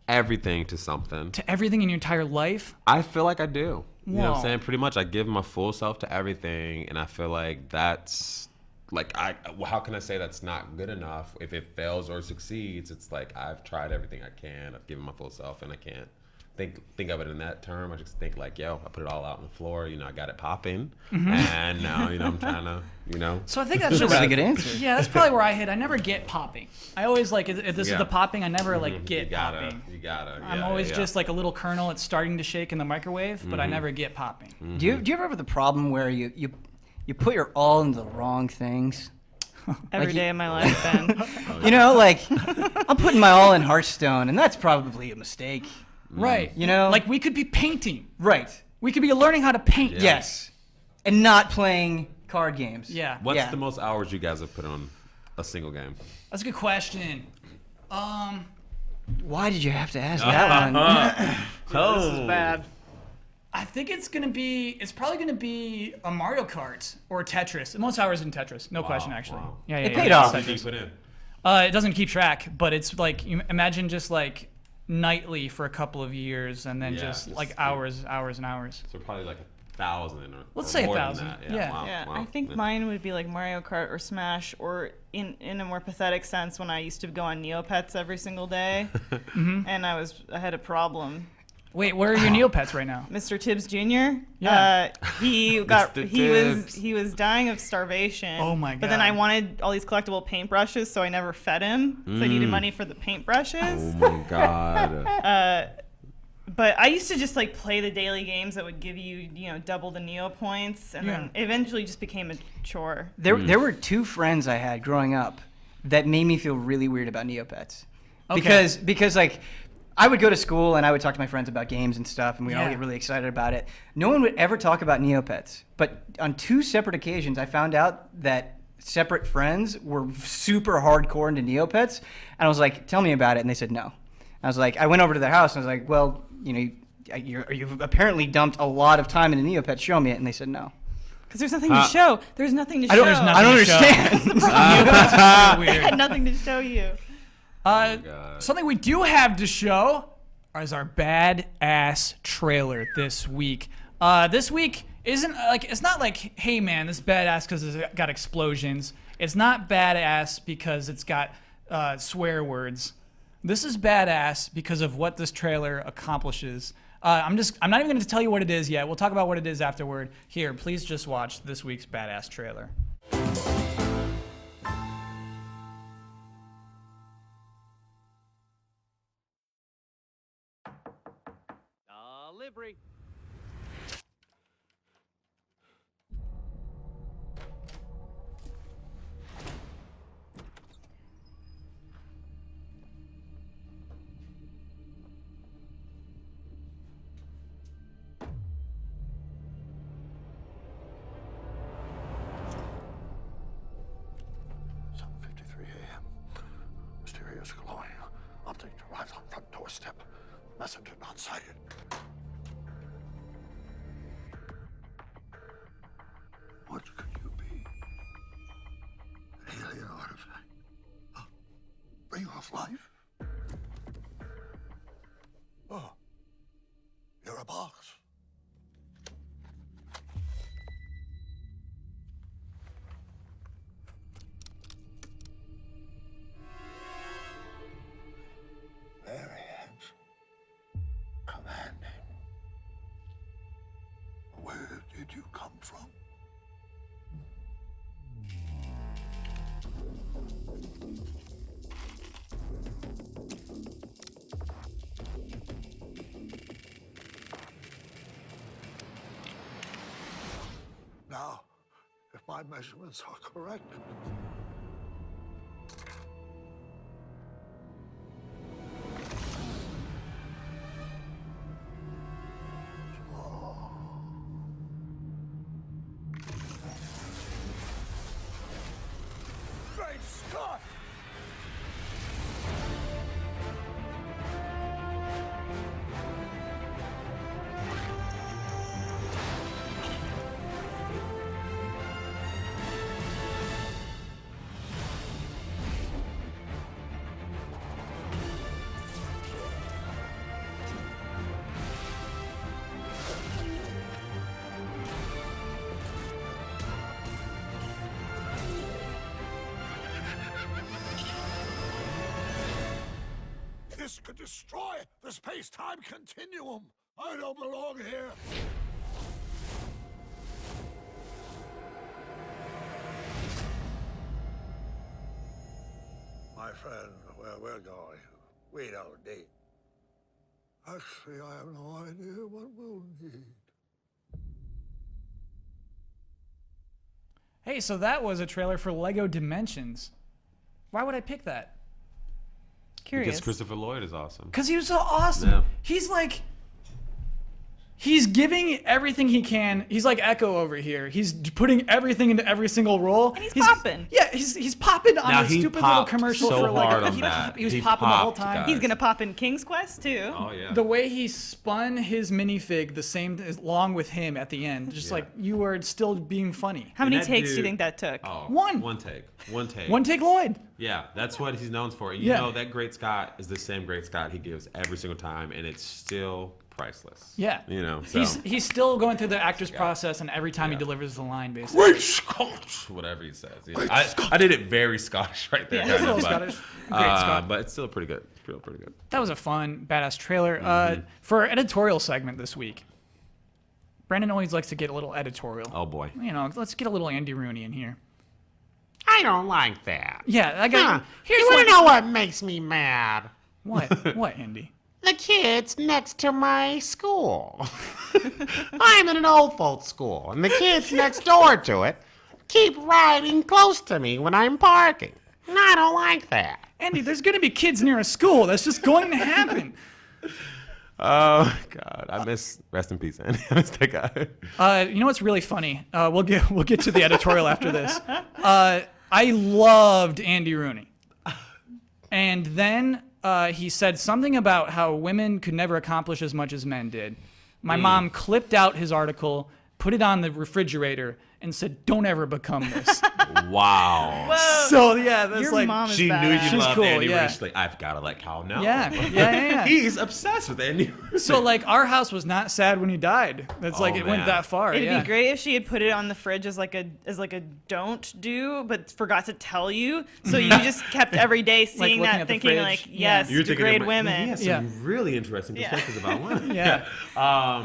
everything to something. To everything in your entire life? I feel like I do. You know what Whoa. I'm saying? Pretty much, I give my full self to everything, and I feel like that's like how can I say that's not good enough? If it fails or succeeds, it's like I've tried everything I can. I've given my full self, and I can't think of it in that term. I just think like, yo, I put it all out on the floor. You know, I got it popping, and now I'm trying to, So I think that's That's a just really good answer. Yeah, that's probably where I hit. I never get popping. I always like if this is the popping, I never like get you gotta, popping. You gotta. I'm always just like a little kernel. It's starting to shake in the microwave, but I never get popping. Do you ever have the problem where you put your all into the wrong things? Every day of my life, Ben. You know, like I'm putting my all in Hearthstone, and that's probably a mistake. Right. You know? Like we could be painting. Right. We could be learning how to paint. Yeah. Yes. And not playing card games. Yeah. What's Yeah. the most hours you guys have put on a single game? That's a good question. Why did you have to ask that one? This is bad. I think it's probably gonna be a Mario Kart or Tetris. The most hours in Tetris, no question, actually. wow. Yeah, It paid off. What did you put in? It doesn't keep track, but it's like you imagine just like nightly for a couple of years, and then Yeah, just like just- hours and hours. So probably like 1,000 or Let's or say more than 1,000. that. Yeah. Wow, Yeah, wow. I think mine would be like Mario Kart or Smash, or in a more pathetic sense, when I used to go on Neopets every single day, and I had a problem. Wait, where are your Neopets right now? Mr. Tibbs Jr. Yeah. He was dying of starvation. Oh my But then I God. wanted all these collectible paintbrushes, so I never fed him. So I needed money for the paintbrushes. Oh my god. But I used to just like play the daily games that would give you, double the Neo points, and then it eventually just became a chore. There were two friends I had growing up that made me feel really weird about Neopets. Okay. Because like I would go to school and I would talk to my friends about games and stuff, and we'd all Yeah. get really excited about it. No one would ever talk about Neopets. But on two separate occasions, I found out that separate friends were super hardcore into Neopets, and I was like, "Tell me about it," and they said no. I was like, I went over to their house and I was like, "Well, you've apparently dumped a lot of time into Neopets. Show me it," and they said no. Because there's nothing to show. There's nothing to show. There's nothing I don't to show. understand. Neopets is so weird. I had nothing to show you. God. Something we do have to show is our badass trailer this week. This week isn't like, it's not like, hey man, this is badass because it's got explosions. It's not badass because it's got swear words. This is badass because of what this trailer accomplishes. I'm not even going to tell you what it is yet. We'll talk about what it is afterward. Here, please just watch this week's badass trailer. Delivery. Mysterious glowing. Object arrives on front doorstep. Messenger not sighted. What could you be? An alien artifact? A ring of life? Oh, you're a box. Very handsome. Commanding. Where did you come from? my measurements are correct. Great Scott! This could destroy the space-time continuum. I don't belong here. My friend, where we're going, we don't need. Actually, I have no idea what we'll need. Hey, so that was a trailer for Lego Dimensions. Why would I pick that? Curious. Because Christopher Lloyd is awesome. Because he was so awesome. Yeah. He's like, he's giving everything he can. He's like Echo over here. He's putting everything into every single role. And he's popping. Yeah, he's popping on Now, the he stupid little popped commercial so for like hard on that. he was He popping the whole popped, time. guys. He's gonna pop in King's Quest too. Oh yeah. The way he spun his minifig the same along with him at the end, just like you were still being funny. How many that takes do you dude- think that took? Oh, One. One take. One take Lloyd. Yeah, that's what he's known for. You Yeah. know that Great Scott is the same Great Scott he gives every single time, and it's still priceless. Yeah. You know, so. He's still going through the actor's process, and every time he delivers the line, basically. Great Scott! Whatever he says. You know, I did it very Scottish right there. Yeah, kind of, it's a little but, Scottish. Great Scott. But it's still pretty good. Still pretty good. That was a fun, badass trailer. For our editorial segment this week, Brandon always likes to get a little editorial. Oh boy. You know, let's get a little Andy Rooney in here. I don't like that. Yeah, I got. Here's You want to know what makes me mad? What? What, Andy? The kids next to my school. I'm in an old folks school, and the kids next door to it keep riding close to me when I'm parking. And I don't like that. Andy, there's going to be kids near a school. That's just going to happen. Oh God, I miss. Rest in peace, Andy. I miss that guy. You know what's really funny? We'll get to the editorial after this. I loved Andy Rooney, and then he said something about how women could never accomplish as much as men did. My mom clipped out his article, put it on the refrigerator, and said, "Don't ever become this." Wow. Whoa. So yeah, that's Your like mom is She knew badass. you She's loved cool, Andy yeah. Rooney. She's like, I've got to let Kyle know. yeah. He's obsessed with Andy Rooney. So like our house was not sad when he died. That's like Oh, it went man. that far. It'd yeah. be great if she had put it on the fridge as like a don't do, but forgot to tell you. So you just kept every day seeing looking that, at the thinking fridge. like, Yeah. yes, You're thinking degrade about- He women. has some really interesting perspectives about women. Yeah.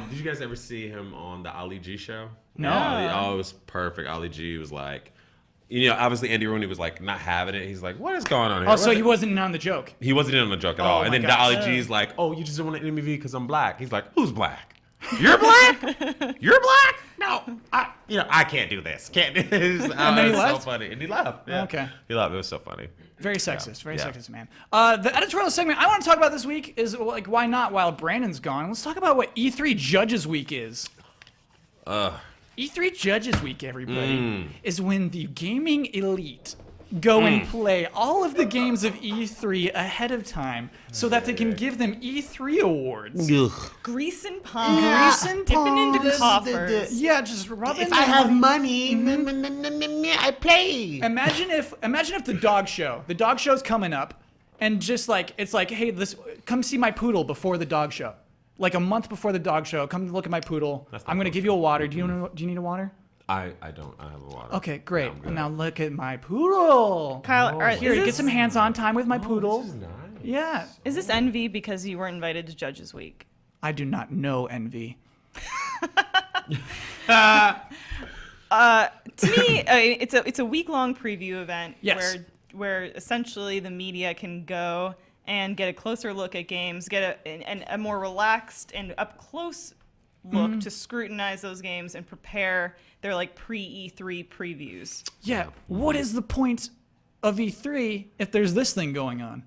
Did you guys ever see him on the Ali G show? No. Oh, it was perfect. Ali G was like, you know, obviously Andy Rooney was like not having it. He's like, what is going on here? Oh, so What he the-" wasn't in on the joke. He wasn't in on the joke at Oh all. my And then gosh. Ali G's like, oh, you just don't want to interview me because I'm black. He's like, who's black? You're black? You're black? No, I can't do this. Can't do this. And then he it's left? so funny. And he left. Yeah. Okay. He left. It was so funny. Very sexist. Very Yeah. sexist, man. The editorial segment I want to talk about this week is like, why not while Brandon's gone? Let's talk about what E3 Judges Week is. E3 Judges Week, everybody, is when the gaming elite go and play all of the games of E3 ahead of time so that they can give them E3 awards. Grease and palm. Grease and Dipping into palms. coffers. Yeah, just rubbing If the I have money. money, I play. Imagine if the dog show's coming up, and just like it's like, hey, come see my poodle before the dog show, like a month before the dog show. Come look at my poodle. That's not I'm gonna close give you a water. Do you need a water? I don't. I have a water. Okay, great. I'm good. Now look at my poodle. Kyle, Here, get some hands-on time with my poodle. This is nice. Yeah. Is this envy because you weren't invited to Judges Week? I do not know envy. To me, it's a week-long preview event Yes. where essentially the media can go and get a closer look at games, get a more relaxed and up close look to scrutinize those games and prepare their like pre-E3 previews. Yeah. What is the point of E3 if there's this thing going on?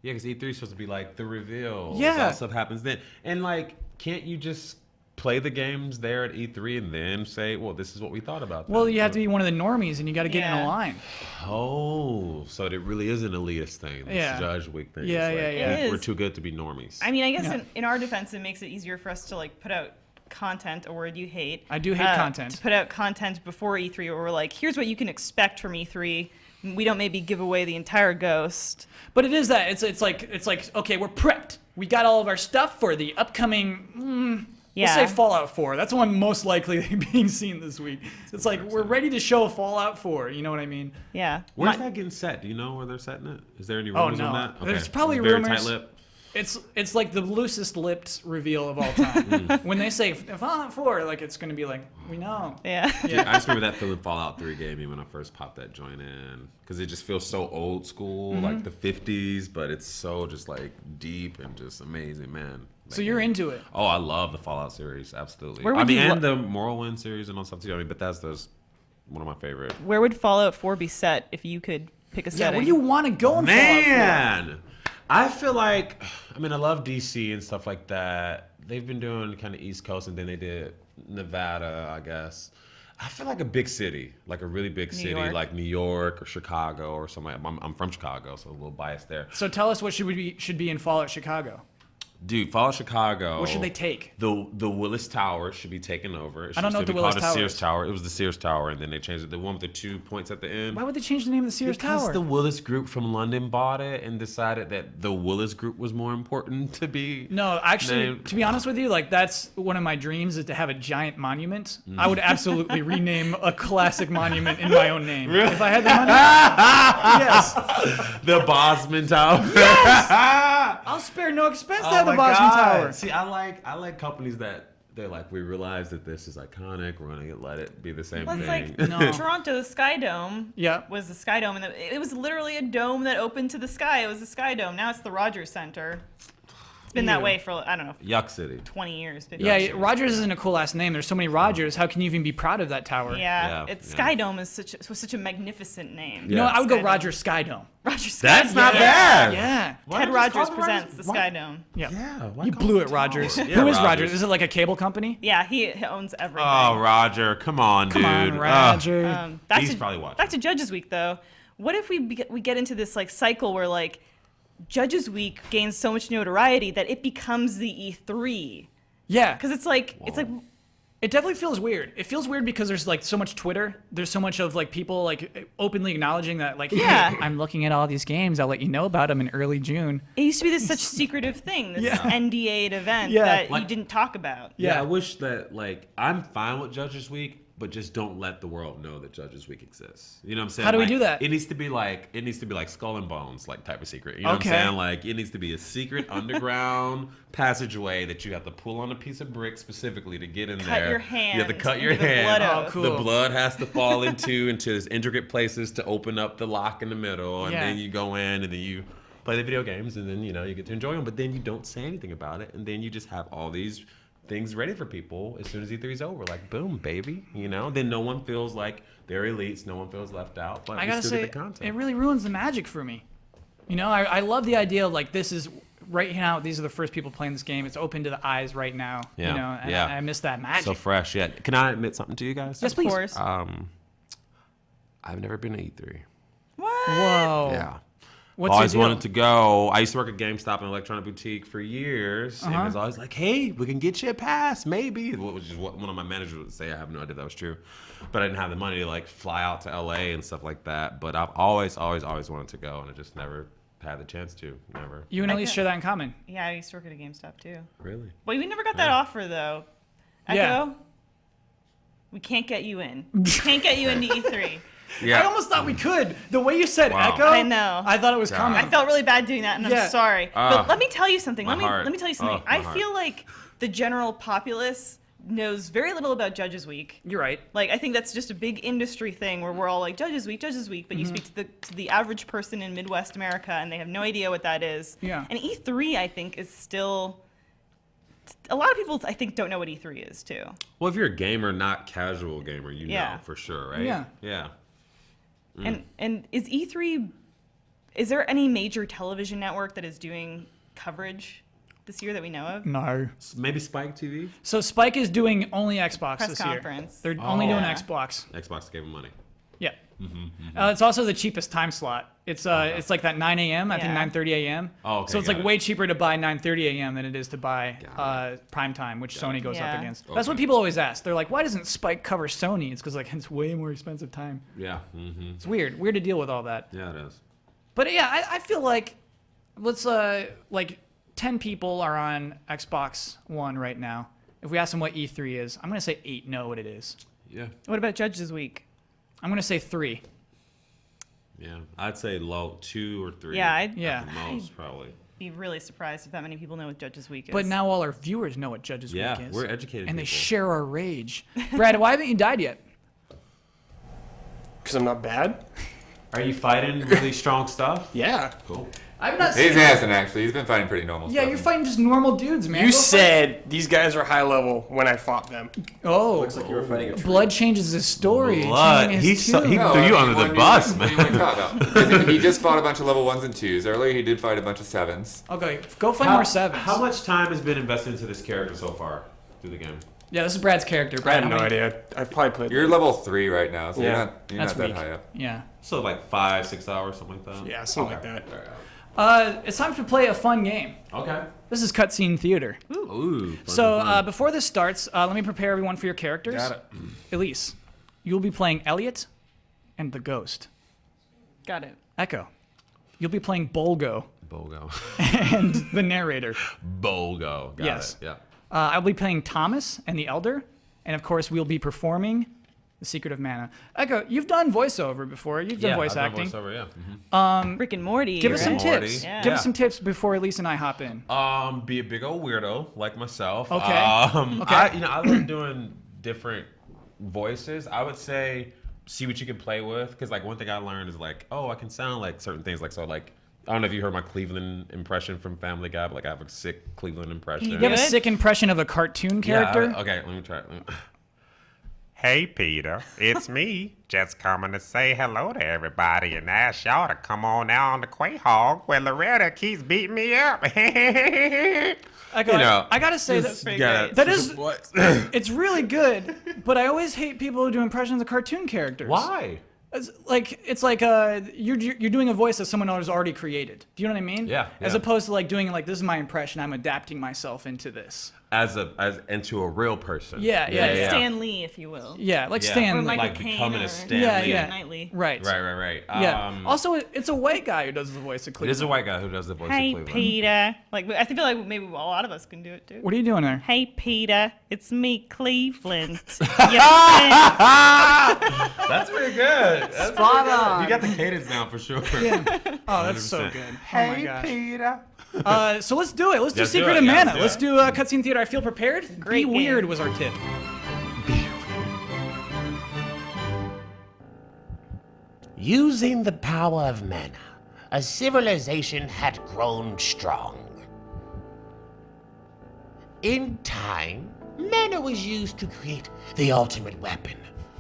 Yeah, because E3 is supposed to be like the reveal. Yeah. All stuff happens then. And like, can't you just play the games there at E3 and then say, well, this is what we thought about them? Well, you have to be one of the normies and you got to get in a Yeah. line. Oh, so it really is an elitist thing. This Yeah. Judge Week thing. Yeah, It's yeah, like, yeah. It We're is. too good to be normies. I mean, I guess Yeah. in our defense, it makes it easier for us to like put out content, a word you hate. I do hate content. To put out content before E3 where we're like, here's what you can expect from E3. We don't maybe give away the entire ghost. But it is that. It's like okay, we're prepped. We got all of our stuff for the upcoming Yeah. We'll say Fallout 4. That's the one most likely being seen this week. It's like we're ready to show Fallout 4. You know what I mean? Yeah. Where's that getting set? Do you know where they're setting it? Is there any Oh, rumors no. on that? There's probably Very rumors. tight-lipped. It's like the loosest lipped reveal of all time. When they say Fallout 4, like it's gonna be like we know. Yeah. Dude, I just remember that feeling Fallout 3 gave me when I first popped that joint in. Because it just feels so old school, like the 50s, but it's so just like deep and just amazing, man. So you're into it. Oh, I love the Fallout series, absolutely. Where I would mean, you and the Morrowind series and all stuff too. I mean, Bethesda's one of my favorite. Where would Fallout 4 be set if you could pick a Yeah. setting? Where do you want to go in Fallout 4? Man, I feel like, I mean, I love DC and stuff like that. They've been doing kind of East Coast, and then they did Nevada, I guess. I feel like a big city, like a really big city, York. like New York or Chicago or something. I'm from Chicago, so a little biased there. So tell us what should be in Fallout Chicago. Dude, Fallout Chicago. What should they take? The Willis Tower should be taken over. It I don't know used what to the be Willis called Tower Sears is. Tower. It was the Sears Tower, and then they changed it. The one with the 2 points at the end. Why would they change the name of the Sears Because Tower? the Willis Group from London bought it and decided that the Willis Group was more important to be. No, actually, named. to be honest with you, like that's one of my dreams is to have a giant monument. I would absolutely rename a classic monument in my own name if I had the money. Yes, The Bosman Tower. I'll spare no expense to Oh have the my Bosman God. Tower. See, I like companies that they're like, we realize that this is iconic. We're gonna let it be the same Well, it's thing. like No. Toronto's Sky Dome Yeah. was the Sky Dome, and it was literally a dome that opened to the sky. It was the Sky Dome. Now it's the Rogers Center. It's been that Ew. way for, I don't know, Yuck City. 20 years. 50 Yeah, years. Rogers isn't a cool last name. There's so many Rogers. How can you even be proud of that tower? Yeah, Yeah, it's yeah. Sky Dome is was such a magnificent name. You know what? I would go Sky Dome. Roger Skydome. Roger Sky That's Dome. not Yeah. bad. Yeah. Why Ted not just call Rogers it presents the Why- Sky Dome. Yeah. Yeah. why You call blew it it, Rogers. Yeah, Who is Rogers. Rogers? Is it like a cable company? Yeah, he owns everything. Oh, Roger, come on, dude. Come on, Ugh. Roger. Back He's to, probably watching. Back to Judges Week, though. What if we get into this like cycle where like Judges Week gains so much notoriety that it becomes the E3? Yeah. Because it's like It definitely feels weird. It feels weird because there's like so much Twitter. There's so much of like people like openly acknowledging that like, Yeah. hey, I'm looking at all these games. I'll let you know about them in early June. it used to be this such secretive thing, this Yeah. NDA'd event Yeah. that you Like- didn't talk about. Yeah, Yeah. I wish that like I'm fine with Judges Week, but just don't let the world know that Judges Week exists. You know what I'm saying? How do we Like, do that? It needs to be like Skull and Bones like type of secret. You know Okay. what I'm saying? Like it needs to be a secret underground passageway that you have to pull on a piece of brick specifically to get in Cut there. your You have to hand cut your into the hand. blood oath. Oh, cool. The blood has to fall into these intricate places to open up the lock in the middle, and Yeah. then you go in and then you play the video games, and then you get to enjoy them. But then you don't say anything about it, and then you just have all these things ready for people as soon as E3 is over. Like, boom, baby. Then no one feels like they're elites. No one feels left out. But I we gotta still say, get the content. it really ruins the magic for me. You know, I love the idea of like this is right now. These are the first people playing this game. It's open to the eyes right now. Yeah, You know, and yeah. I miss that magic. So fresh. Yeah. Can I admit something to you guys? Yes, Of please. course. I've never been to E3. What? Whoa. Yeah. What's Always your deal? wanted to go. I used to work at GameStop and electronic boutique for years, and it was always like, "Hey, we can get you a pass, maybe." Which is what one of my managers would say. I have no idea that was true, but I didn't have the money to like fly out to LA and stuff like that. But I've always wanted to go, and I just never had the chance to. Never. You and I Elise get- share that in common. Yeah, I used to work at a GameStop too. Really? Well, we never got that offer though. Echo, Yeah. we can't get you in. We can't get you into E3. Yeah. I almost thought we could. The way you said Wow. Echo, I know. I thought it was God. coming. I felt really bad doing that, and Yeah. I'm sorry. But let me tell you something. my heart. Let me tell you something. Oh, my I heart. feel like the general populace knows very little about Judges Week. You're right. Like I think that's just a big industry thing where we're all like Judges Week, but you speak to the average person in Midwest America and they have no idea what that is. Yeah. And E3 I think is still a lot of people, I think, don't know what E3 is too. Well, if you're a gamer, not casual gamer, you Yeah. know for sure, right? Yeah. Yeah. And is E3? Is there any major television network that is doing coverage this year that we know of? No. Maybe Spike TV? So Spike is doing only Xbox Press this conference. year. They're only doing Yeah. Xbox. Xbox gave him money. Yeah. It's also the cheapest time slot. It's it's like that 9 a.m. I think Yeah. 9:30 a.m. Oh, okay, so it's got like it. way cheaper to buy 9:30 a.m. than it is to buy prime time, which Sony goes Yeah. up against. That's what Okay. people always ask. They're like, why doesn't Spike cover Sony? It's because like it's way more expensive time. Yeah. It's weird to deal with all that. Yeah, it is. But yeah, I feel like let's like 10 people are on Xbox One right now. If we ask them what E3 is, I'm gonna say 8 know what it is. Yeah. What about Judges Week? I'm gonna say 3. Yeah. I'd say low 2 or 3. Yeah, At Yeah. the most, probably. be really surprised if that many people know what Judges Week is. But now all our viewers know what Judges Yeah, Week is. we're educated and they people. share our rage. Brad, why haven't you died yet? Because I'm not bad. Are you fighting really strong stuff? Yeah. Cool. I've not He's seen. hasn't actually. He's been fighting pretty normal Yeah, stuff. you're fighting just normal dudes, man. You Go fight. said these guys are high level when I fought them. Oh, Looks like you were fighting a tree. blood changes his story. Blood. changing He his saw- tune. he- threw you under the bus, man. He just fought a bunch of level 1s and 2s. Earlier, he did fight a bunch of 7s. Okay, go find more sevens. How much time has been invested into this character so far through the game? Yeah, this is Brad's character. I Brad, have how no many- idea. I've probably played. You're level 3 right now, so Yeah. you're not That's that weak. high up. Yeah. So like 5-6 hours, something like that. Yeah, something like that. It's time to play a fun game. Okay. This is cutscene theater. Ooh. fun, So fun. before this starts, let me prepare everyone for your characters. Got it. Elise, you'll be playing Elliot and the Ghost. Got it. Echo, you'll be playing Bolgo Bogo. and the narrator. Bogo. Got Yes. it. Yeah. I'll be playing Thomas and the Elder, and of course we'll be performing The Secret of Mana. Echo, you've done voiceover before. You've done voice I've done acting. voiceover, yeah. Rick and Morty. Give us some right? Morty. tips. Yeah. Give us some tips before Elise and I hop in. Be a big old weirdo like myself. Okay. Okay. I love doing different voices. I would say see what you can play with, because like one thing I learned is like, oh, I can sound like certain things. Like, so like, I don't know if you heard my Cleveland impression from Family Guy, but like I have a sick Cleveland impression. You have a Good. sick impression of a cartoon character. Okay, let me try it. Hey, Peter, it's me. Just coming to say hello to everybody and ask y'all to come on down to Quahog where Loretta keeps beating me up. Echo, You know, I gotta say just that gotta- that is it's really good, but I always hate people who do impressions of cartoon characters. Why? It's like you're doing a voice that someone else already created. Do you know what I mean? Yeah, As yeah. opposed to like doing like, this is my impression, I'm adapting myself into this. As into a real person. Yeah, yeah. Stan Lee, if you will. Yeah, like Yeah. Stan Or Lee. Michael Like Caine becoming or a Stan Yeah, Lee. yeah. Knightley. Right. Right. Yeah. Also, it's a white guy who does the voice of It Cleveland. is a white guy who does the voice Hey, of Cleveland. Peter. Like, I feel like maybe a lot of us can do it too. What are you doing there? Hey, Peter. It's me, Cleveland. That's pretty good. That's Spot pretty good. on. You got the cadence down for sure. Oh, that's so 100%. good. Oh my gosh. Peter. So let's do it. Let's do Let's do Secret it. of Yeah, Mana. let's do Let's it. do cutscene theater. I feel prepared. Great Be weird game. was our tip. Using the power of mana, a civilization had grown strong. In time, mana was used to create the ultimate weapon,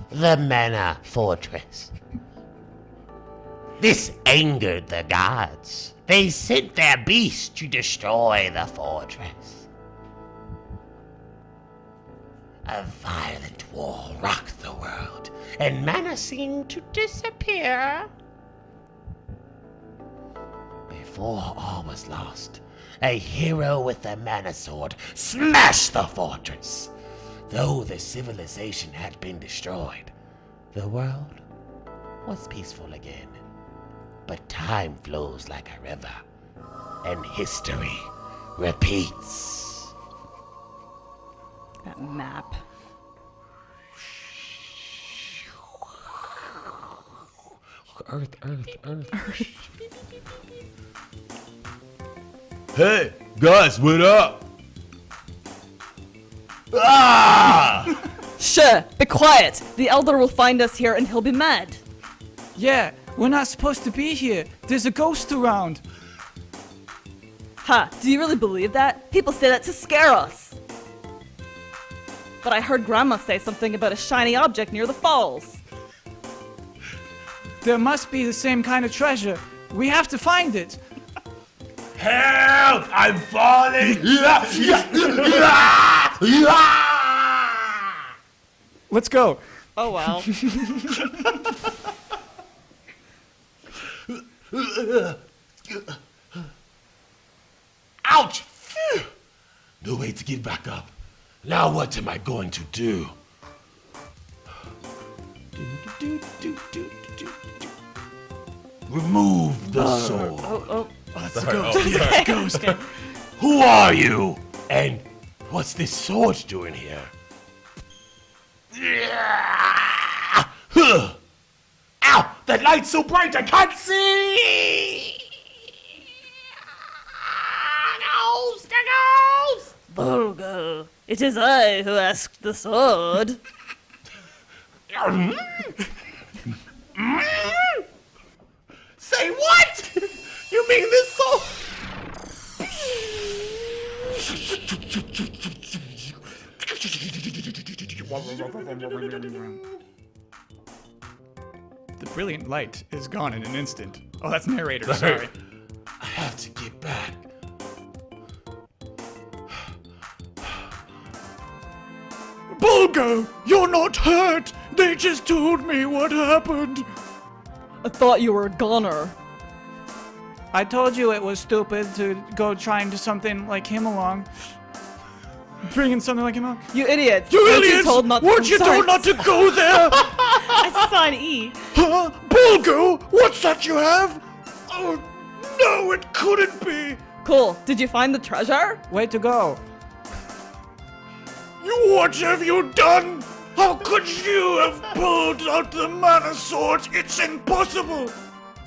the Mana Fortress. This angered the gods. They sent their beasts to destroy the fortress. A violent war rocked the world, and mana seemed to disappear. Before all was lost, a hero with the mana sword smashed the fortress. Though the civilization had been destroyed, the world was peaceful again. But time flows like a river, and history repeats. That map. Earth. Hey, guys, what up? Sure, be quiet. The Elder will find us here and he'll be mad. Yeah, we're not supposed to be here. There's a ghost around. Ha, do you really believe that? People say that to scare us. but I heard Grandma say something about a shiny object near the falls. There must be the same kind of treasure. We have to find it. Help! I'm falling! Let's go. Oh, wow. Ouch! Phew. No way to get back up. Now what am I going to do? Remove the sword. That's a ghost. Yeah, ghost. Who are you? And what's this sword doing here? Huh. Ow! That light's so bright I can't see! Ghost! A ghost! Bulgo, it is I who asked the sword. Say what? You mean this sword? The brilliant light is gone in an instant. Oh, that's narrator. Sorry. I have to get back. Bulgo, you're not hurt. They just told me what happened. I thought you were a goner. I told you it was stupid to go trying to something like him along. Bringing something like him along. You idiots. You Weren't idiots! told not Weren't you told not to go there? I saw an E. Huh? Bulgo, what's that you have? Oh, no, it couldn't be. Cool. Did you find the treasure? Way to go. What have you done? How could you have pulled out the mana sword? It's impossible.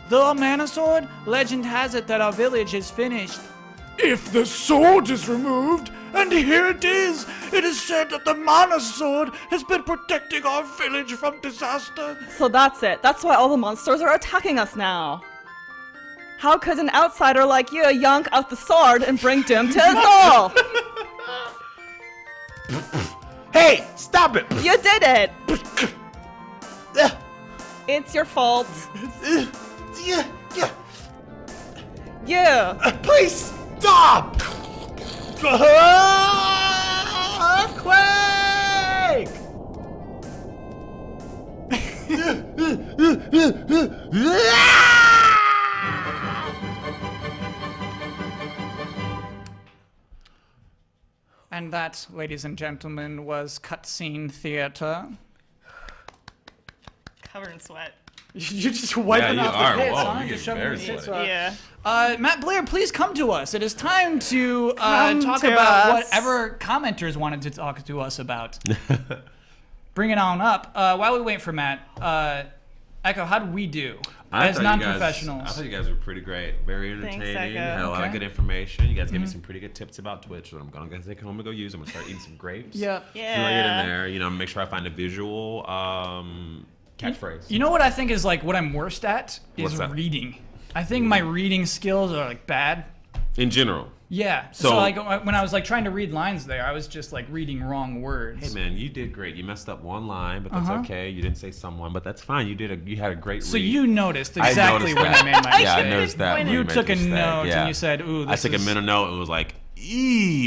The mana sword? Legend has it that our village is finished. If the sword is removed, and here it is said that the mana sword has been protecting our village from disaster. So that's it. That's why all the monsters are attacking us now. How could an outsider like you yank out the sword and bring doom to us all? Hey, stop it! You did it! It's your fault. You! Please stop! Earthquake! And that, ladies and gentlemen, was cutscene theater. Covered in sweat. You're just wiping Yeah, you off are. the pits, Whoa, huh? you're Just getting shoving very the pits sweaty. off. Yeah. Matt Blair, please come to us. It is time to talk to about us. whatever commenters wanted to talk to us about. Bring it on up. While we wait for Matt, Echo, how did we do as non-professionals? I thought you guys were pretty great. Very entertaining. Echo. Had a lot of Okay. good information. You guys gave me some pretty good tips about Twitch that I'm going to take home and go use. I'm going to start eating some grapes. Yep. Before I get in Yeah. there, make sure I find a visual catchphrase. You know what I think is like what I'm worst at is What's that? reading. I think my reading skills are like bad. In general. Yeah. So So- like when I was like trying to read lines there, I was just like reading wrong words. Hey man, you did great. You messed up one line, but that's Uh-huh. okay. You didn't say someone, but that's fine. You had a great So read. you noticed I exactly noticed when that. I made my Yeah, I mistake. noticed that. when You made took your a mistake, note yeah. and you said, "Ooh, this I took is." a mental note and was like,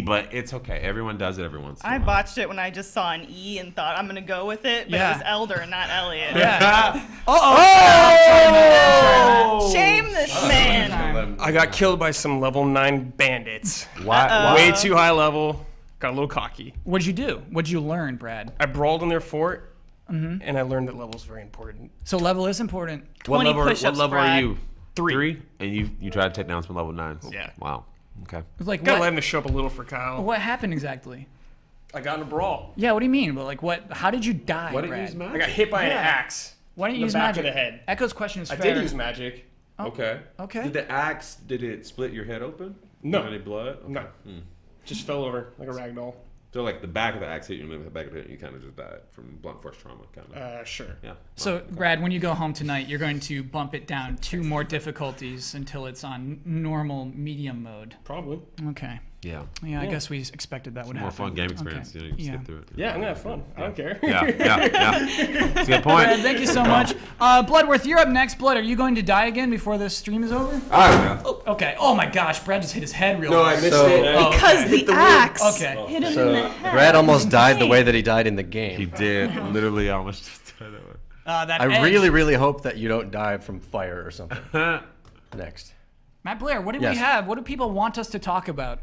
but it's okay. Everyone does it every once in a I while. botched it when I just saw an E and thought I'm gonna go with it, but Yeah. it was Elder, not Elliot. Yeah. Shame this man. I got killed by some level 9 bandits. Why? Way too high level. Got a little cocky. What'd you do? What'd you learn, Brad? I brawled in their fort, and I learned that level's very important. So level is important. 20 What push-ups, level are Brad. you? 3. 3? And you tried to take down some level 9s? Yeah. Wow. Okay. It's like Gotta let what? him show up a little for Kyle. What happened exactly? I got in a brawl. Yeah. What do you mean? But like, what? How did you die, What did you Brad? use magic? I got hit by an Yeah. axe. Why didn't you in use the back magic? of the head. Echo's question is I fair. did use magic. Okay. Okay. Did the axe, did it split your head open? No. Any blood? Okay. No. Just fell over like a rag doll. So like the back of the axe hit you, and the back of it, you kind of just died from blunt force trauma, kind of. Sure. Yeah. So, Brad, when you go home tonight, you're going to bump it down 2 more difficulties until it's on normal medium mode. Probably. Okay. Yeah. Yeah, I guess we expected that would happen. More fun game experience. Okay. You know, you skip through it. Yeah, I'm gonna have fun. I don't care. Yeah. That's a good point. Brad, thank you so much. Bloodworth, you're up next. Blood, are you going to die again before this stream is over? I don't know. Okay. Oh my gosh, Brad just hit his head real No, I hard. missed it. Oh, Because okay. the axe Okay. hit him in So the head. Brad almost died the way that he died in the game. He did. Literally almost just died that way. That I edge. really, really hope that you don't die from fire or something. Next. Matt Blair, what do Yes. we have? What do people want us to talk about?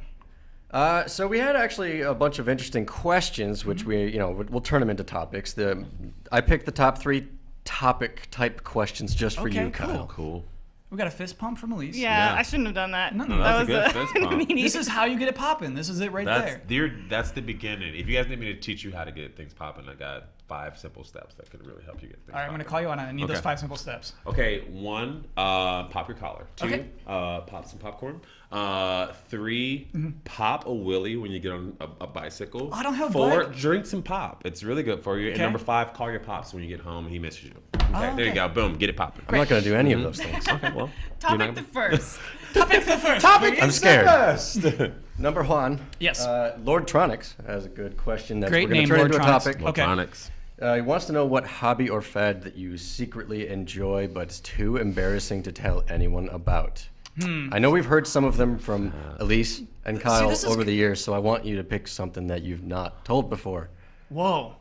So we had actually a bunch of interesting questions, which we'll turn them into topics. I picked the top 3 topic type questions just for Okay, you, Kyle. Cool. We got a fist pump from Elise. Yeah, Yeah. I shouldn't have done that. No, that that was a good fist bump. immediate- This is how you get it popping. This is it right there. That's the beginning. If you guys need me to teach you how to get things popping, I got 5 simple steps that could really help you get things All right, I'm popping. going to call you on it. I need those Okay. 5 simple steps. Okay, 1, pop your collar. 2, Okay. pop some popcorn. 3, pop a wheelie when you get on a bicycle. I don't have a 4, bike. drink some pop. It's really good for you. Okay. And number 5, call your pops when you get home and he misses you. Okay, there you go. Boom, get it popping. I'm not going to do any of those things. Okay, well. Topic the first. Topic the first. I'm scared. Number 1. Yes. Lord Tronics has a good question that Great we're going name, to turn Lord into a Tronics. topic. Okay. Electronics. He wants to know what hobby or fad that you secretly enjoy but it's too embarrassing to tell anyone about. I know we've heard some of them from Elise and Kyle this is over the years, so I want you to pick something that you've not told before. Whoa.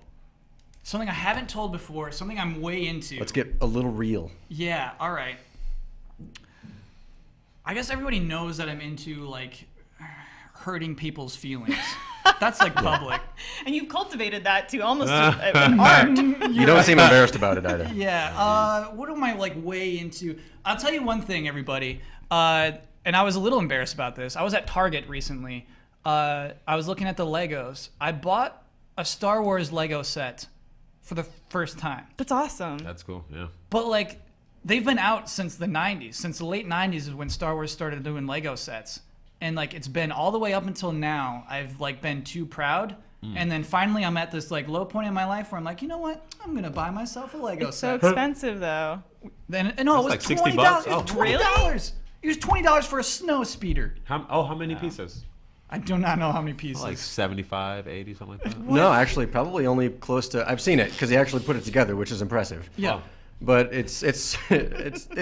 Something I haven't told before. Something I'm way into. Let's get a little real. Yeah, all right. I guess everybody knows that I'm into, like, hurting people's feelings. That's, like, public. And you've cultivated that to almost an art. You don't seem embarrassed about it either. Yeah. What am I, like, way into? I'll tell you one thing, everybody. And I was a little embarrassed about this. I was at Target recently. I was looking at the Legos. I bought a Star Wars Lego set for the first time. That's awesome. That's cool, yeah. But, like, they've been out since the 90s. Since the late 90s is when Star Wars started doing Lego sets. And, like, it's been all the way up until now. I've, like, been too proud. And then finally I'm at this, like, low point in my life where I'm like, you know what? I'm going to buy myself a Lego It's so set. expensive, though. Then, no, it was like $20. $60. It was Oh. $20. Really? It was $20 for a snow speeder. How many pieces? I do not know how many pieces. Like 75, 80, something like that. No, actually, probably only close to. I've seen it because he actually put it together, which is impressive. Yeah. But it's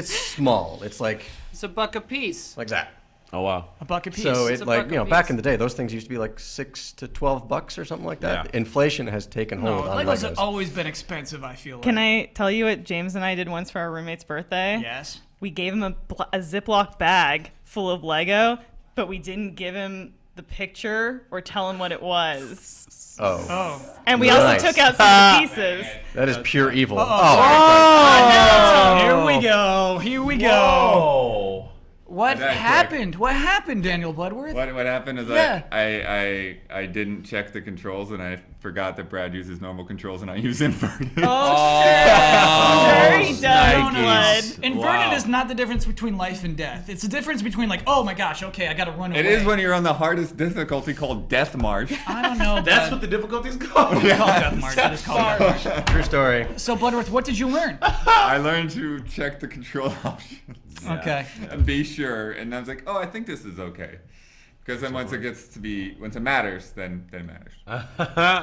small. It's like It's a $1 a piece. that. Oh, wow. A $1 a piece. So It's it a like $1 a back piece. in the day, those things used to be like $6 to $12 or something like that. Yeah. Inflation has taken no, hold on Legos Legos. have always been expensive, I feel like. Can I tell you what James and I did once for our roommate's birthday? Yes. We gave him a Ziploc bag full of Lego, but we didn't give him the picture or tell him what it was. Oh, Oh. And we Nice. also took out some of the pieces. that is pure evil. Oh, here we go. Here we go. Oh. What That happened? What happened, Daniel Bloodworth? What happened is Yeah. I didn't check the controls and I forgot that Brad uses normal controls and I use inverted. Oh, sure. He does, Blood. Inverted Wow. is not the difference between life and death. It's the difference between, like, oh my gosh, okay, I gotta run away. It is when you're on the hardest difficulty called Death March. I don't know. That's Bud. what the difficulty's called. It's called Death March. It is called Death March. True story. So, Bloodworth, what did you learn? I learned to check the control options Okay. and be sure. And I was like, oh, I think this is okay. Because then once it matters, then it matters.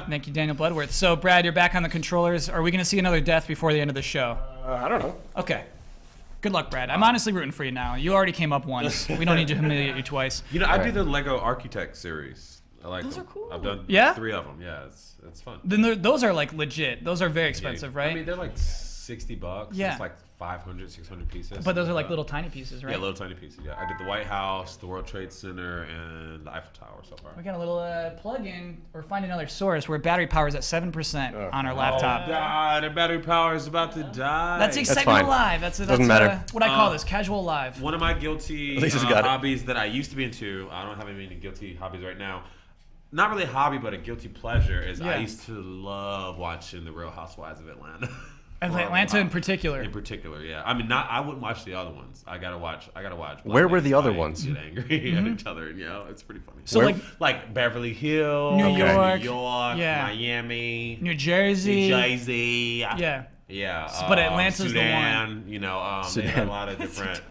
Thank you, Daniel Bloodworth. So, Brad, you're back on the controllers. Are we going to see another death before the end of the show? I don't know. Okay. Good luck, Brad. I'm honestly rooting for you now. You already came up once. We don't need to humiliate you twice. You know, I do the Lego Architect series. I like Those them. are cool. I've done Yeah? 3 of them. Yeah, it's fun. Then those are, like, legit. Those are very expensive, right? I mean, they're like $60. Yeah. It's like 500, 600 pieces. But those are, like, Uh, little tiny pieces, right? Yeah, little tiny pieces. Yeah, I did the White House, the World Trade Center, and the Eiffel Tower so far. We got a little plug-in or find another source where battery power is at 7% on our laptop. Oh God, the battery power is about to die. That's That's excitement fine. alive. That's Doesn't matter. What I call this, casual live. One of my guilty At least it's got it. hobbies that I used to be into. I don't have any guilty hobbies right now. Not really a hobby, but a guilty pleasure is Yeah. I used to love watching the Real Housewives of Atlanta. Of Or Atlanta in Wow. particular. In particular, yeah. I mean, I wouldn't watch the other ones. I gotta watch. Where were the Black other men ones? Get angry at each other. You know, it's pretty funny. So, Where- like Beverly Hills, New Okay. York, New York, yeah. Miami, New Jersey. New Jersey. Yeah. Yeah. But Atlanta's the Sudan, one. You know, they Sudan. had a lot of different.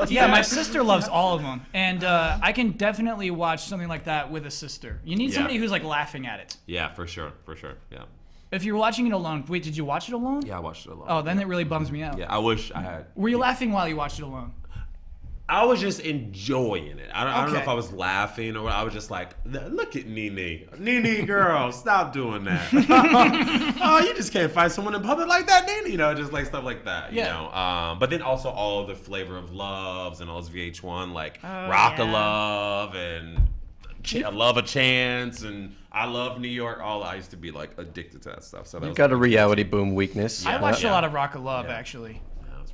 Yeah, my sister loves all of them, and I can definitely watch something like that with a sister. You need somebody who's like laughing at it. Yeah, for sure. Yeah. If you're watching it alone, wait, did you watch it alone? Yeah, I watched it alone. Oh, then it really bums me out. Yeah, I wish I had. Were you laughing while you watched it alone? I was just enjoying it. I don't know if Okay. I was laughing or I was just like, look at Nene, girl, stop doing that. Oh, you just can't fight someone in public like that, Nene. Just like stuff like that. You know. But then also all the Flavor of Loves and all those VH1 like Rock of Love and Love a Chance and I Love New York. I used to be like addicted to that stuff. So You've got a reality boom weakness. I watched a lot of Rock of Love actually.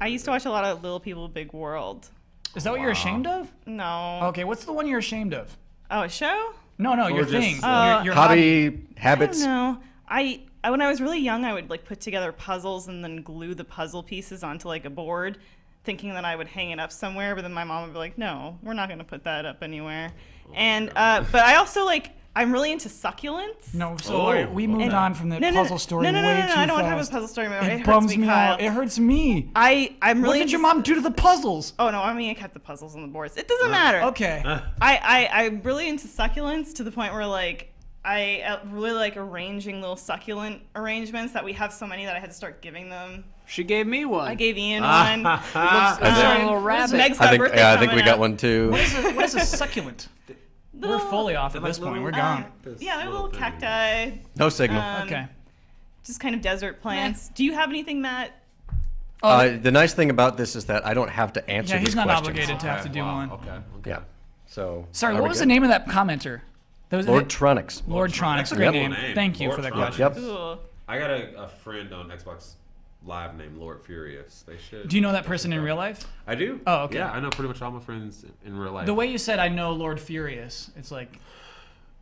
I used to watch a lot of Little People Big World. Is that what you're ashamed of? No. Okay, what's the one you're ashamed of? Oh, a show? No, your just, thing. Your hobby, habits. I don't know. I when I was really young, I would like put together puzzles and then glue the puzzle pieces onto like a board, thinking that I would hang it up somewhere. But then my mom would be like, "No, we're not going to put that up anywhere." And but I also like. I'm really into succulents. No, so we moved on from the puzzle story way too fast. I don't want to talk about puzzle story. It bums me out. It hurts me. I'm really. What did your mom do to the puzzles? Oh no, I mean I kept the puzzles on the boards. It doesn't matter. Okay. I'm really into succulents to the point where like I really like arranging little succulent arrangements that we have so many that I had to start giving them. She gave me one. I gave Ian one. Looks like a little rabbit. Meg's got a birthday I think we coming got up. one too. What is a succulent? We're fully off at this point. We're gone. Yeah, they're little cacti. No signal. Okay. Just kind of desert plants. Do you have anything, Matt? The nice thing about this is that I don't have to answer Yeah, these he's not questions. obligated to have to do one. Okay. Yeah. So. Sorry, are what we was good? the name of that commenter? That was Lord Tronics. Lord Tronics. That's a Great good name. name. Thank you Lord for that Tronics. question. Yep. Cool. I got a friend on Xbox Live named Lord Furious. They should. Do you know that person in real life? I do. Oh, okay. Yeah, I know pretty much all my friends in real life. The way you said I know Lord Furious, it's like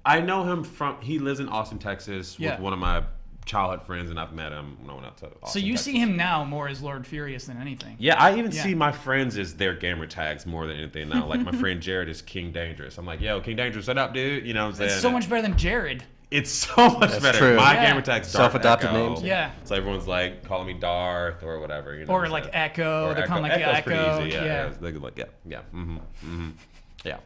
I know him from. He lives in Austin, Texas, Yeah. with one of my childhood friends, and I've met him when I went out to Austin, so you Texas. see him now more as Lord Furious than anything. Yeah, I even see my friends as their gamer tags more than anything now. Like my friend Jared is King Dangerous. I'm like, yo, King Dangerous, what up, dude? You know what I'm saying? It's so much better than Jared. It's so much That's better. true. My Yeah. gamer tag's Darth Self-adopted Echo. names. Yeah. So everyone's like calling me Darth or whatever. You know Or what I'm like saying? Echo. Or They're calling like Echo's Echo. pretty easy. Yeah. They're like, yeah. Yeah.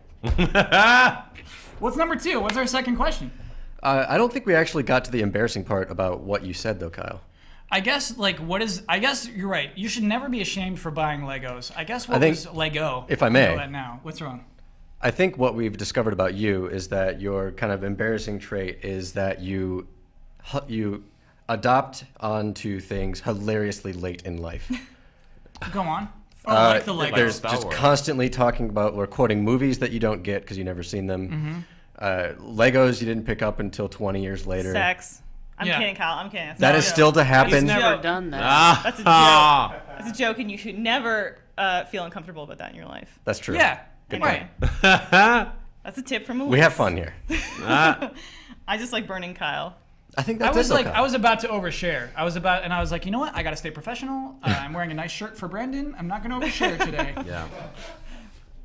What's number 2? What's our second question? I don't think we actually got to the embarrassing part about what you said, though, Kyle. I guess I guess you're right. You should never be ashamed for buying Legos. I guess what think, was Lego? if I may. know that now. What's wrong? I think what we've discovered about you is that your kind of embarrassing trait is that you adopt onto things hilariously late in life. Go on. Oh, like the Legos. There's Star just Wars. constantly talking about or quoting movies that you don't get because you never seen them. Legos you didn't pick up until 20 years later. Sex. I'm Yeah. kidding, Kyle. I'm kidding. That is still to He's happen. never joke. done that. That's a joke. That's a joke, and you should never feel uncomfortable about that in your life. That's true. Yeah. Good Anyway, point. that's a tip from Elise. We have fun here. I just like burning Kyle. I think I that's was it, though, like, Kyle. I was about to overshare. I was like, you know what? I got to stay professional. I'm wearing a nice shirt for Brandon. I'm not going to overshare today. Yeah.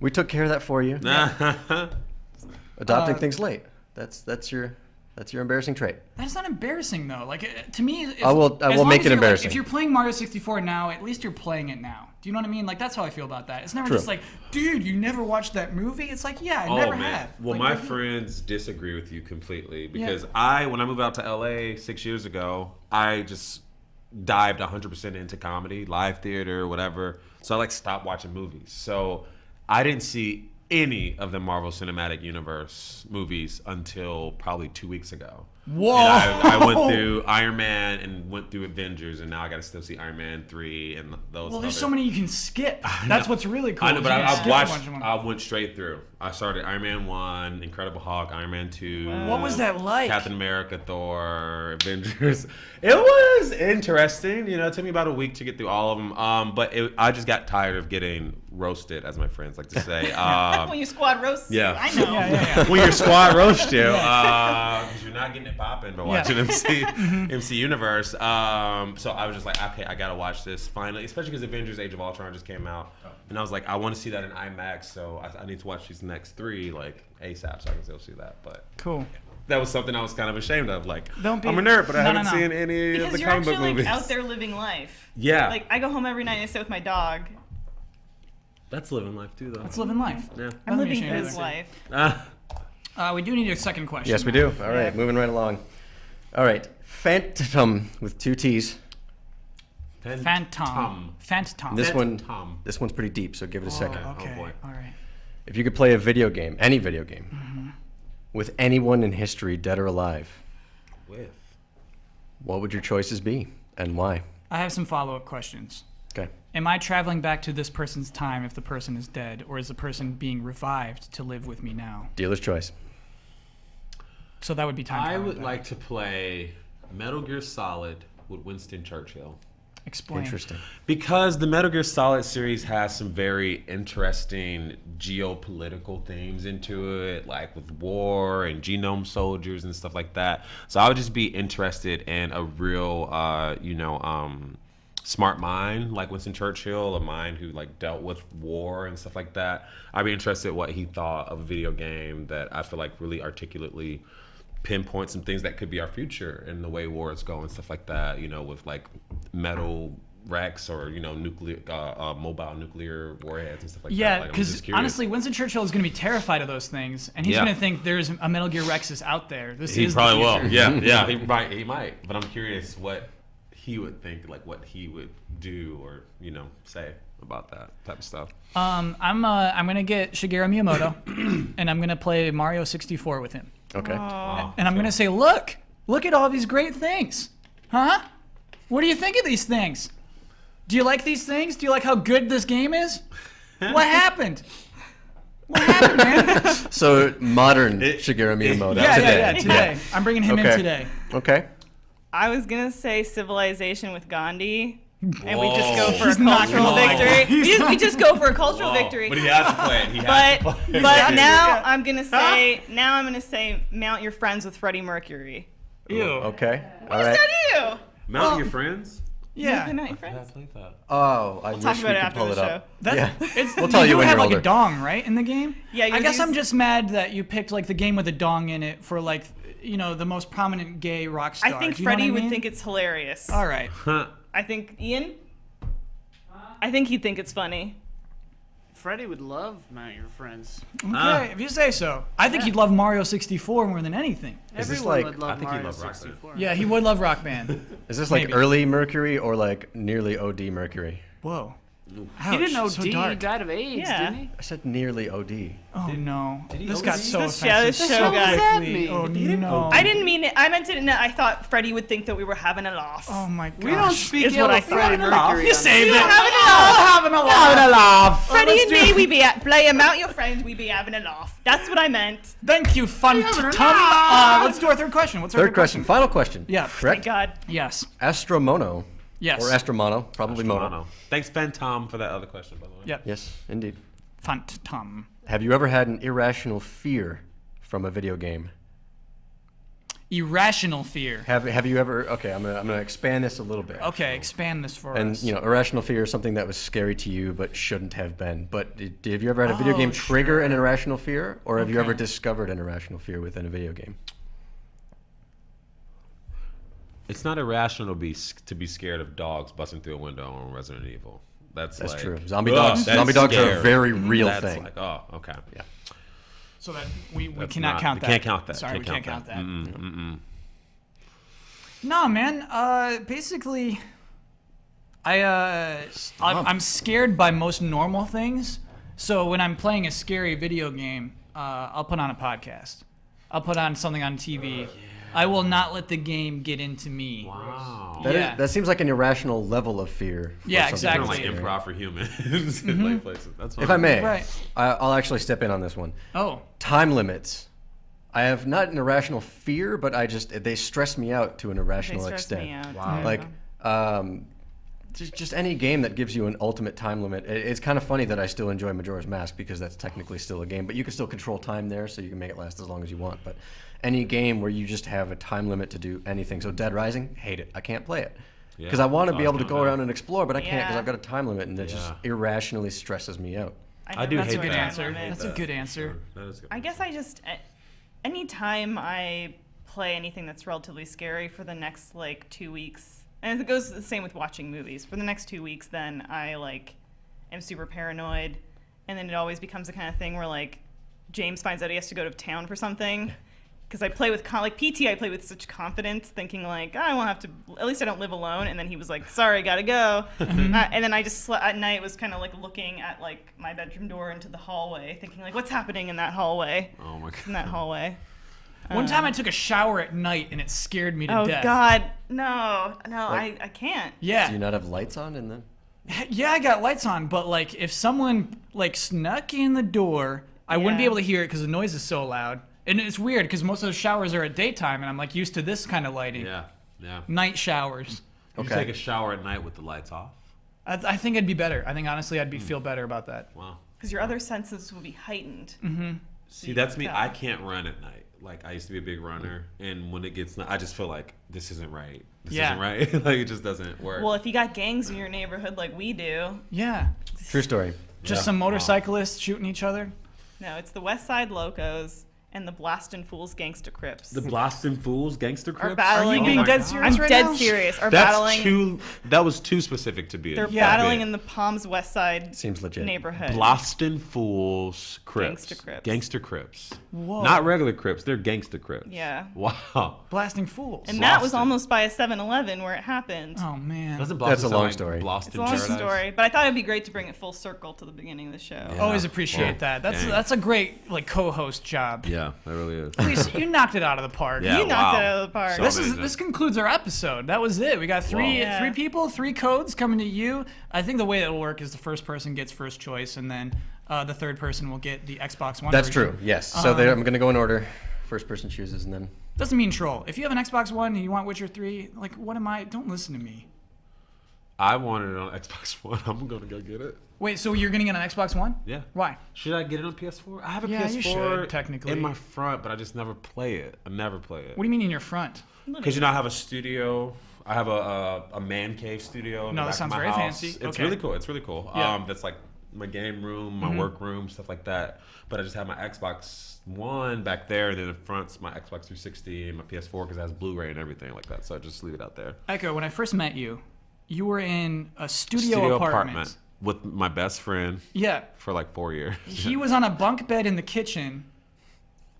We took care of that for you. Adopting things late. That's your embarrassing trait. That's not embarrassing though. Like to me, I will make it embarrassing. If you're playing Mario 64 now, at least you're playing it now. Do you know what I mean? Like that's how I feel about that. It's never True. just like, dude, you never watched that movie. It's like, yeah, I never have. Well, Like, my what- friends disagree with you completely because Yeah. when I moved out to LA 6 years ago, I just dived 100% into comedy, live theater, whatever. So I like stopped watching movies. So I didn't see any of the Marvel Cinematic Universe movies until probably 2 weeks ago. Whoa! And I went through Iron Man and went through Avengers, and now I got to still see Iron Man 3 and those. Well, there's other- so many you can skip. That's what's really cool. I know, is but you can I skip a watched. bunch of them. I went straight through. I started Iron Man 1, Incredible Hulk, Iron Man 2. What was that like? Captain America, Thor, Avengers. It was interesting. You know, it took me about a week to get through all of them. But I just got tired of getting roasted, as my friends like to say. When you squad roast, yeah. I know. Yeah. When your squad roast you, 'cause you're not getting it popping by watching Mm-hmm. MC Universe. So I was just like, okay, I gotta watch this finally, especially because Avengers: Age of Ultron just came out, and I was like, I want to see that in IMAX, so I need to watch these next 3 like ASAP, so I can still see that. But Cool. that was something I was kind of ashamed of. Like, Don't be- I'm a nerd, but I No, haven't no, no. seen any Because of the you're comic book actually movies. like out there living life. Yeah. Like I go home every night and I sit with my dog. That's living life too, though. That's living life. Yeah. I'm Nothing to be living ashamed his of. life. We do need a second question. Yes, we do. All right, moving right along. All right, Phantom with 2 T's. Phantom. This one's pretty deep, so give it a second. Okay. boy. All right. If you could play a video game, any video game, with anyone in history, dead or alive, what would your choices be and why? I have some follow-up questions. Okay. Am I traveling back to this person's time if the person is dead, or is the person being revived to live with me now? Dealer's choice. So that would be time I traveling would back. like to play Metal Gear Solid with Winston Churchill. Explain. Interesting. Because the Metal Gear Solid series has some very interesting geopolitical themes into it, like with war and genome soldiers and stuff like that. So I would just be interested in a real, smart mind like Winston Churchill, a mind who like dealt with war and stuff like that. I'd be interested in what he thought of a video game that I feel like really articulately pinpoint some things that could be our future and the way wars go and stuff like that, with like metal wrecks or nuclear mobile nuclear warheads and stuff like that. Yeah, Like, I'm because just curious. honestly, Winston Churchill is going to be terrified of those things, and he's Yeah. going to think there's a Metal Gear Rexus out there. This He is probably the will. future. Yeah, he might. But I'm curious what he would think, like what he would do or say about that type of stuff. I'm gonna get Shigeru Miyamoto, and I'm gonna play Mario 64 with him, Okay. and I'm gonna say, look at all these great things, huh? What do you think of these things? Do you like these things? Do you like how good this game is? What happened? What happened, man? So modern Shigeru Miyamoto. Yeah, today. I'm bringing him in Okay. today. Okay. I was gonna say Civilization with Gandhi, and we Whoa. just go for He's a not cultural gonna lie. victory. He's We just go for a cultural Whoa. victory. But he has to play it. He has But to play it. but now I'm gonna say Mount Your Friends with Freddie Mercury. Ew. Okay. All Is right. that you? Mount your friends? Yeah. Mount Your I Friends. played that. Oh, I talk wish about we it could after pull the it up. That, Yeah. It's, We'll tell you when have you're like older. a dong, right, in the game? Yeah, I you guess I'm use- just mad that you picked like the game with a dong in it for like the most prominent gay rock star. I think Do you know what Freddie I mean? would think it's hilarious. All right. I think Ian. I think he'd think it's funny. Freddie would love Mount Your Friends. Okay, if you say so. I think he'd love Mario 64 more than anything. Is this Everyone like- would love I think he'd Mario love Rock 64. Yeah, he would love Rock Band. Is this like Maybe. early Mercury or like nearly OD Mercury? Whoa. He didn't know so D. He dark. died of AIDS, Yeah. didn't he? I said nearly OD. Oh no. This OD? got so This offensive show so got- quickly. Oh He didn't no. I didn't mean it. I meant it. I thought Freddie would think that we were having a laugh. Oh my gosh. We don't speak Is ill what I of Freddie thought. Mercury. You on saved this it. show. Having a laugh. Freddie let's and do me, it. we be playing Mount Your Friends. We be having a laugh. That's what I meant. Thank you, fun let's do our third question. What's our Third question. Final question. Yeah. Thank Correct? God. Yes. Astromono. Yes. Or Astromono. Probably Mono. No. Thanks, Phantom, for that other question, by the way. Yep. Yes, indeed. Phantom. Have you ever had an irrational fear from a video game? Irrational fear. Have you ever? Okay, I'm gonna expand this a little bit. Okay, expand this for And us. irrational fear is something that was scary to you but shouldn't have been. But have you ever had a video Oh, game trigger sure. an irrational fear, or have you Okay. ever discovered an irrational fear within a video game? It's not irrational to be scared of dogs busting through a window on Resident Evil. That's like, True. Zombie ugh, dogs. that's Zombie dogs are a scary. very real That's thing. Like, oh, okay. Yeah. So that we That's cannot not- count we that. can't count that. Sorry, we can't count that. Mm-mm. No, man. Basically, I'm scared by most normal things. So when I'm playing a scary video game, I'll put on a podcast. I'll put on something on TV. I will not let the game get into me. Wow. That seems like an irrational level of fear. for Yeah, something Kind of exactly. like scary. improv for humans in like places. That's fine. If I may, Right. I'll actually step in on this one. Oh. Time limits. I have not an irrational fear, but they stress me out to an irrational They stress extent. me out. Wow. Like, just any game that gives you an ultimate time limit. It's kind of funny that I still enjoy Majora's Mask because that's technically still a game, but you can still control time there, so you can make it last as long as you want. But any game where you just have a time limit to do anything. So Dead Rising, hate it. I can't play it. Yeah, Because I want to that's be all able to I go know. around and explore, but I can't because Yeah. I've got a time limit, and it just Yeah. irrationally stresses me out. I do never That's a hate good had that. answer. limits. That's a good answer. That is good. I guess I just anytime I play anything that's relatively scary for the next like 2 weeks, and it goes the same with watching movies. For the next 2 weeks, then I am super paranoid, and then it always becomes the kind of thing where like James finds out he has to go to town for something. Because I play with, like PT, I play with such confidence, thinking like, I won't have to, at least I don't live alone. And then he was like, sorry, gotta go. And then I just, at night, was kind of like looking at like my bedroom door into the hallway, thinking like, what's happening in that hallway? Oh my God. In that hallway. One time I took a shower at night and it scared me to death. Oh God, no, I can't. Yeah. Do you not have lights on in the? Yeah, I got lights on, but like if someone like snuck in the door, I wouldn't be able to hear it because the noise is so loud. And it's weird because most of those showers are at daytime, and I'm like used to this kind of lighting. Yeah. Night showers. You take a shower at night with the lights off? I think I'd be better. I think honestly I'd feel better about that. Wow. Because your other senses will be heightened. Mm-hmm. See, that's me. I can't run at night. Like I used to be a big runner, and when it gets, I just feel like this isn't right. This isn't right. Like it just doesn't work. Well, if you got gangs in your neighborhood like we do. Yeah. True story. Just some motorcyclists shooting each other. No, it's the West Side Locos and the Blastin' Fools Gangsta Crips. The Blastin' Fools Gangster Crips? Are battling. Are you being dead serious right now? I'm dead serious. Are battling. That was too specific to be. They're battling in the Palms West Side Seems legit. neighborhood. Blastin' Fools Crips. Gangsta Crips. Gangster Crips. Whoa. Not regular Crips. They're Gangsta Crips. Yeah. Wow. Blasting Fools. And that was almost by a 7-Eleven where it happened. Oh man. That's a long story. It's a long story, but I thought it'd be great to bring it full circle to the beginning of the show. Yeah. Always appreciate that. That's a great like co-host job. Yeah, that really is. Lisa, you knocked it out of the park. Yeah, You knocked it out of the park. So This concludes our episode. That was it. We got three people, 3 codes coming to you. I think the way it'll work is the first person gets first choice, and then the third person will get the Xbox One. That's version. true. Yes. So I'm gonna go in order. First person chooses, and then. Doesn't mean troll. If you have an Xbox One and you want Witcher 3, like what am I? Don't listen to me. I wanted it on Xbox One. I'm gonna go get it. Wait, so you're getting it on Xbox One? Yeah. Why? Should I get it on PS4? I have a Yeah, PS4 you should, technically. in my front, but I just never play it. I never play it. What do you mean in your front? Because I have a studio. I have a man cave studio. In No, the that back sounds of my very house. fancy. It's Okay. really cool. It's really cool. Yeah. That's like my game room, my work room, stuff like that. But I just have my Xbox One back there, and then in front's my Xbox 360 and my PS4 because it has Blu-ray and everything like that. So I just leave it out there. Echo, when I first met you, you were in a studio apartment. With my best friend. Yeah. For like 4 years. He was on a bunk bed in the kitchen,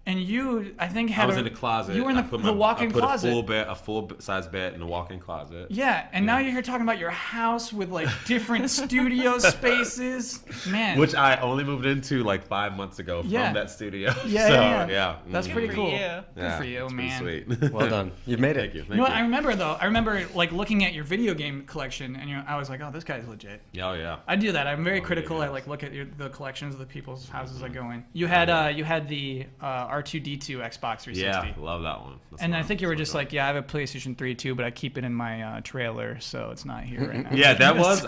and you, I think, had I was in the closet. You were in the walk-in closet. A full-size bed in a walk-in closet. Yeah, and now you're here talking about your house with like different studio spaces, man. Which I only moved into like 5 months ago from that studio. Yeah, so, yeah. That's pretty cool. You. Good for you, man. Sweet. Well done. You've made it. Thank you. You know what I remember though? I remember like looking at your video game collection, and I was like, oh, this guy's legit. Oh yeah. I do that. I'm very critical. I like look at the collections of the people's houses I go in. You had the R2D2 Xbox 360. Yeah, love that one. And I think you were just like, yeah, I have a PlayStation 3 too, but I keep it in my trailer, so it's not here right now. Yeah,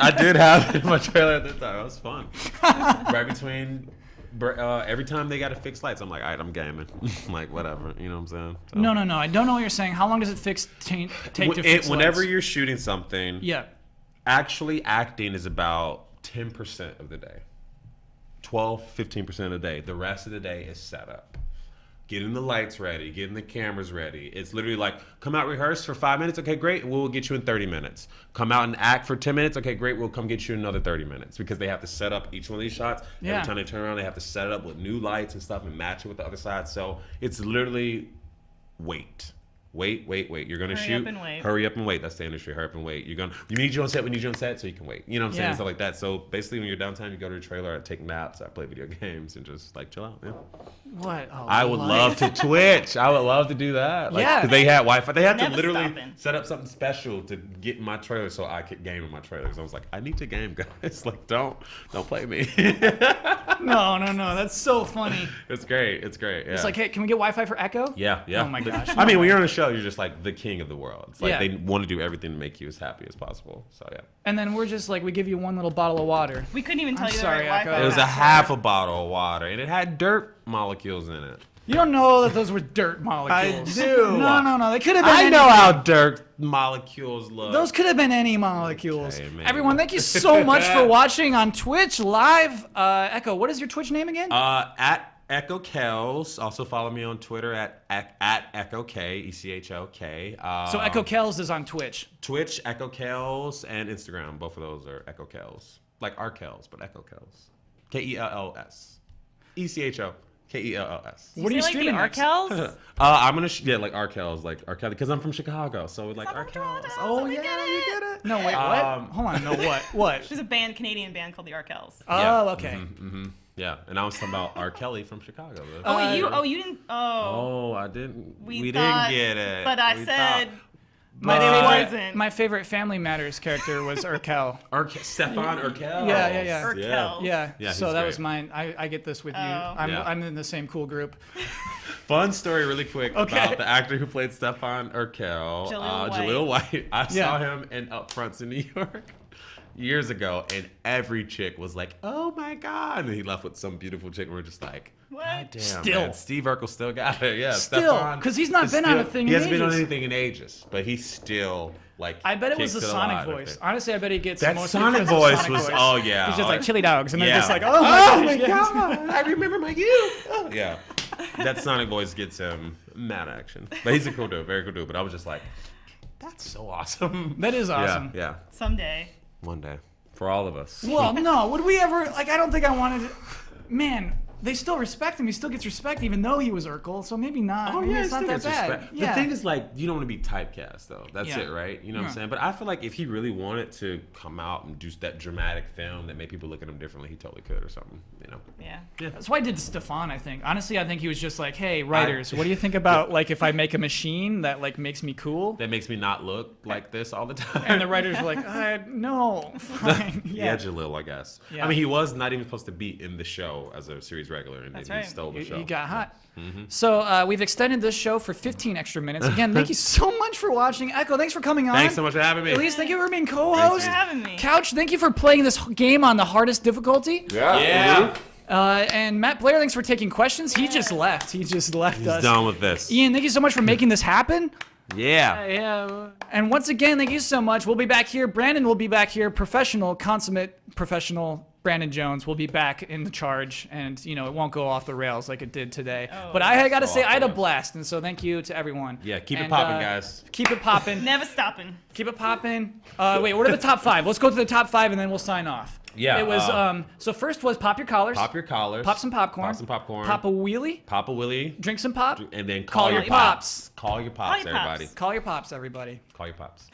I did have it in my trailer at the time. It was fun. Right between. Every time they got to fix lights, I'm like, all right, I'm gaming. Like, whatever. You know what I'm saying? So. No. I don't know what you're saying. How long does it take to fix Whenever lights? you're shooting something, actually acting is about 10% of the day. 12-15% of the day. The rest of the day is setup. Getting the lights ready, getting the cameras ready. It's literally like, come out, rehearse for 5 minutes. Okay, great. We'll get you in 30 minutes. Come out and act for 10 minutes. Okay, great. We'll come get you in another 30 minutes because they have to set up each one of these shots. Yeah. Every time they turn around, they have to set it up with new lights and stuff and match it with the other side. So it's literally wait. You're gonna Hurry shoot. up and wait. Hurry up and wait. That's the industry. Hurry up and wait. We need you on set. We need you on set so you can wait. You know what I'm saying? Yeah. Stuff like that. So basically, when you're downtime, you go to the trailer. I take naps. I play video games and just like chill out. Yeah. What? I would love to Twitch. I would love to do that. Like, Yeah. 'cause they had Wi-Fi. They had to Never literally stopping. set up something special to get in my trailer so I could game in my trailer. Because I was like, I need to game, guys. Like, don't play me. No. That's so funny. It's great. Yeah. It's like, hey, can we get Wi-Fi for Echo? Yeah. Oh my gosh. I mean, when you're on a show, you're just like the king of the world. It's like Yeah. they want to do everything to make you as happy as possible. So yeah. And then we're just like, we give you one little bottle of water. We couldn't even tell I'm you sorry, the right Echo. Wi-Fi It was a password. half a bottle of water, and it had dirt molecules in it. You don't know that those were dirt molecules. I do. No. They could have been. I know how dirt molecules look. Those could have been any molecules. Okay, man. Everyone, thank you so much for watching on Twitch live. Echo, what is your Twitch name again? At Echo Kells. Also follow me on Twitter at Echo K, ECHOK. So Echo Kells is on Twitch. Twitch, Echo Kells, and Instagram. Both of those are Echo Kells. Like our Kells, but Echo Kells. Kells. ECHO. What are you like streaming the next? Arkells? I'm gonna like Arkells, like R. Kelly, because I'm from Chicago, so like Arkells. Oh we yeah, get you get it. No, wait, what? Hold on, no, what? What? There's a Canadian band called the Arkells. Oh, okay. Yeah, and I was talking about R. Kelly from Chicago. Though. You didn't. Oh. I didn't. We didn't thought- get it. But I We said. My favorite Family Matters character was Urkel. Stefan Urkel. Yeah. Urkel. Yeah. Yeah, So he's that great. was mine. I get this with you. Oh. I'm in the same cool group. Fun story, really quick, about the actor who played Stefan Urkel, Jaleel White. I saw him in Upfronts in New York years ago, and every chick was like, "Oh my god!" And he left with some beautiful chick. And we're just like, What? "God damn, Still. man, Steve Urkel still got it." Yeah, Still, Stefan 'cause he's not is been on a still- thing He in hasn't been on ages. anything in ages, but he's still like. I bet it was the kicks Sonic alive, I voice. think. Honestly, I bet he gets That most Sonic because of voice Sonic was, oh yeah. He's just like chili dogs, and they're Yeah. just like, oh my gosh, yes. god, I remember my youth. Oh, yeah, that Sonic voice gets him mad action, but he's a cool dude, very cool dude. But I was just like, that's so awesome. That is awesome. Yeah, Someday. one day for all of us. Well, no, would we ever, like, I don't think I wanted to, man, they still respect him. He still gets respect even though he was Urkel, so maybe not. Oh Maybe yeah, it's not that bad. The thing is, like, you don't want to be typecast though. That's Yeah. it, right? You know what I'm Yeah. saying? But I feel like if he really wanted to come out and do that dramatic film that made people look at him differently, he totally could or something. You know? Yeah. That's why I did Stefan, I think. Honestly, I think he was just like, hey, writers, what do you think about, like, if I make a machine that, like, makes me cool? That makes me not look like this all the time. And the writers were like, no, fine. Yeah, Jalil, I guess. Yeah. I mean, he was not even supposed to be in the show as a series regular, and That's then right. he stole the show. You got hot. So we've extended this show for 15 extra minutes. Again, thank you so much for watching. Echo, thanks for coming on. Thanks so much for having me. Elise, thank you for being co-host. Thanks for having me. Couch, thank you for playing this game on the hardest difficulty. Yeah. And Matt Blair, thanks for taking questions. He just left. He just left He's us. done with this. Ian, thank you so much for making this happen. Yeah. Yeah. And once again, thank you so much. We'll be back here. Brandon will be back here. Consummate professional Brandon Jones will be back in the charge, and you know it won't go off the rails like it did today. But I got to say, I had a blast, and so thank you to everyone. Yeah, keep it And, popping, guys. Keep it popping. Never stopping. Keep it popping. Wait, what are the top 5? Let's go to the top 5, and then we'll sign off. Yeah, It was so first was pop your collars. Pop your collars. Pop some popcorn. Pop some popcorn. Pop a wheelie. Pop a willy. Drink some pop. And then Call your pops. Call your pops, Call your pops. everybody. Call your pops, everybody. Call your pops.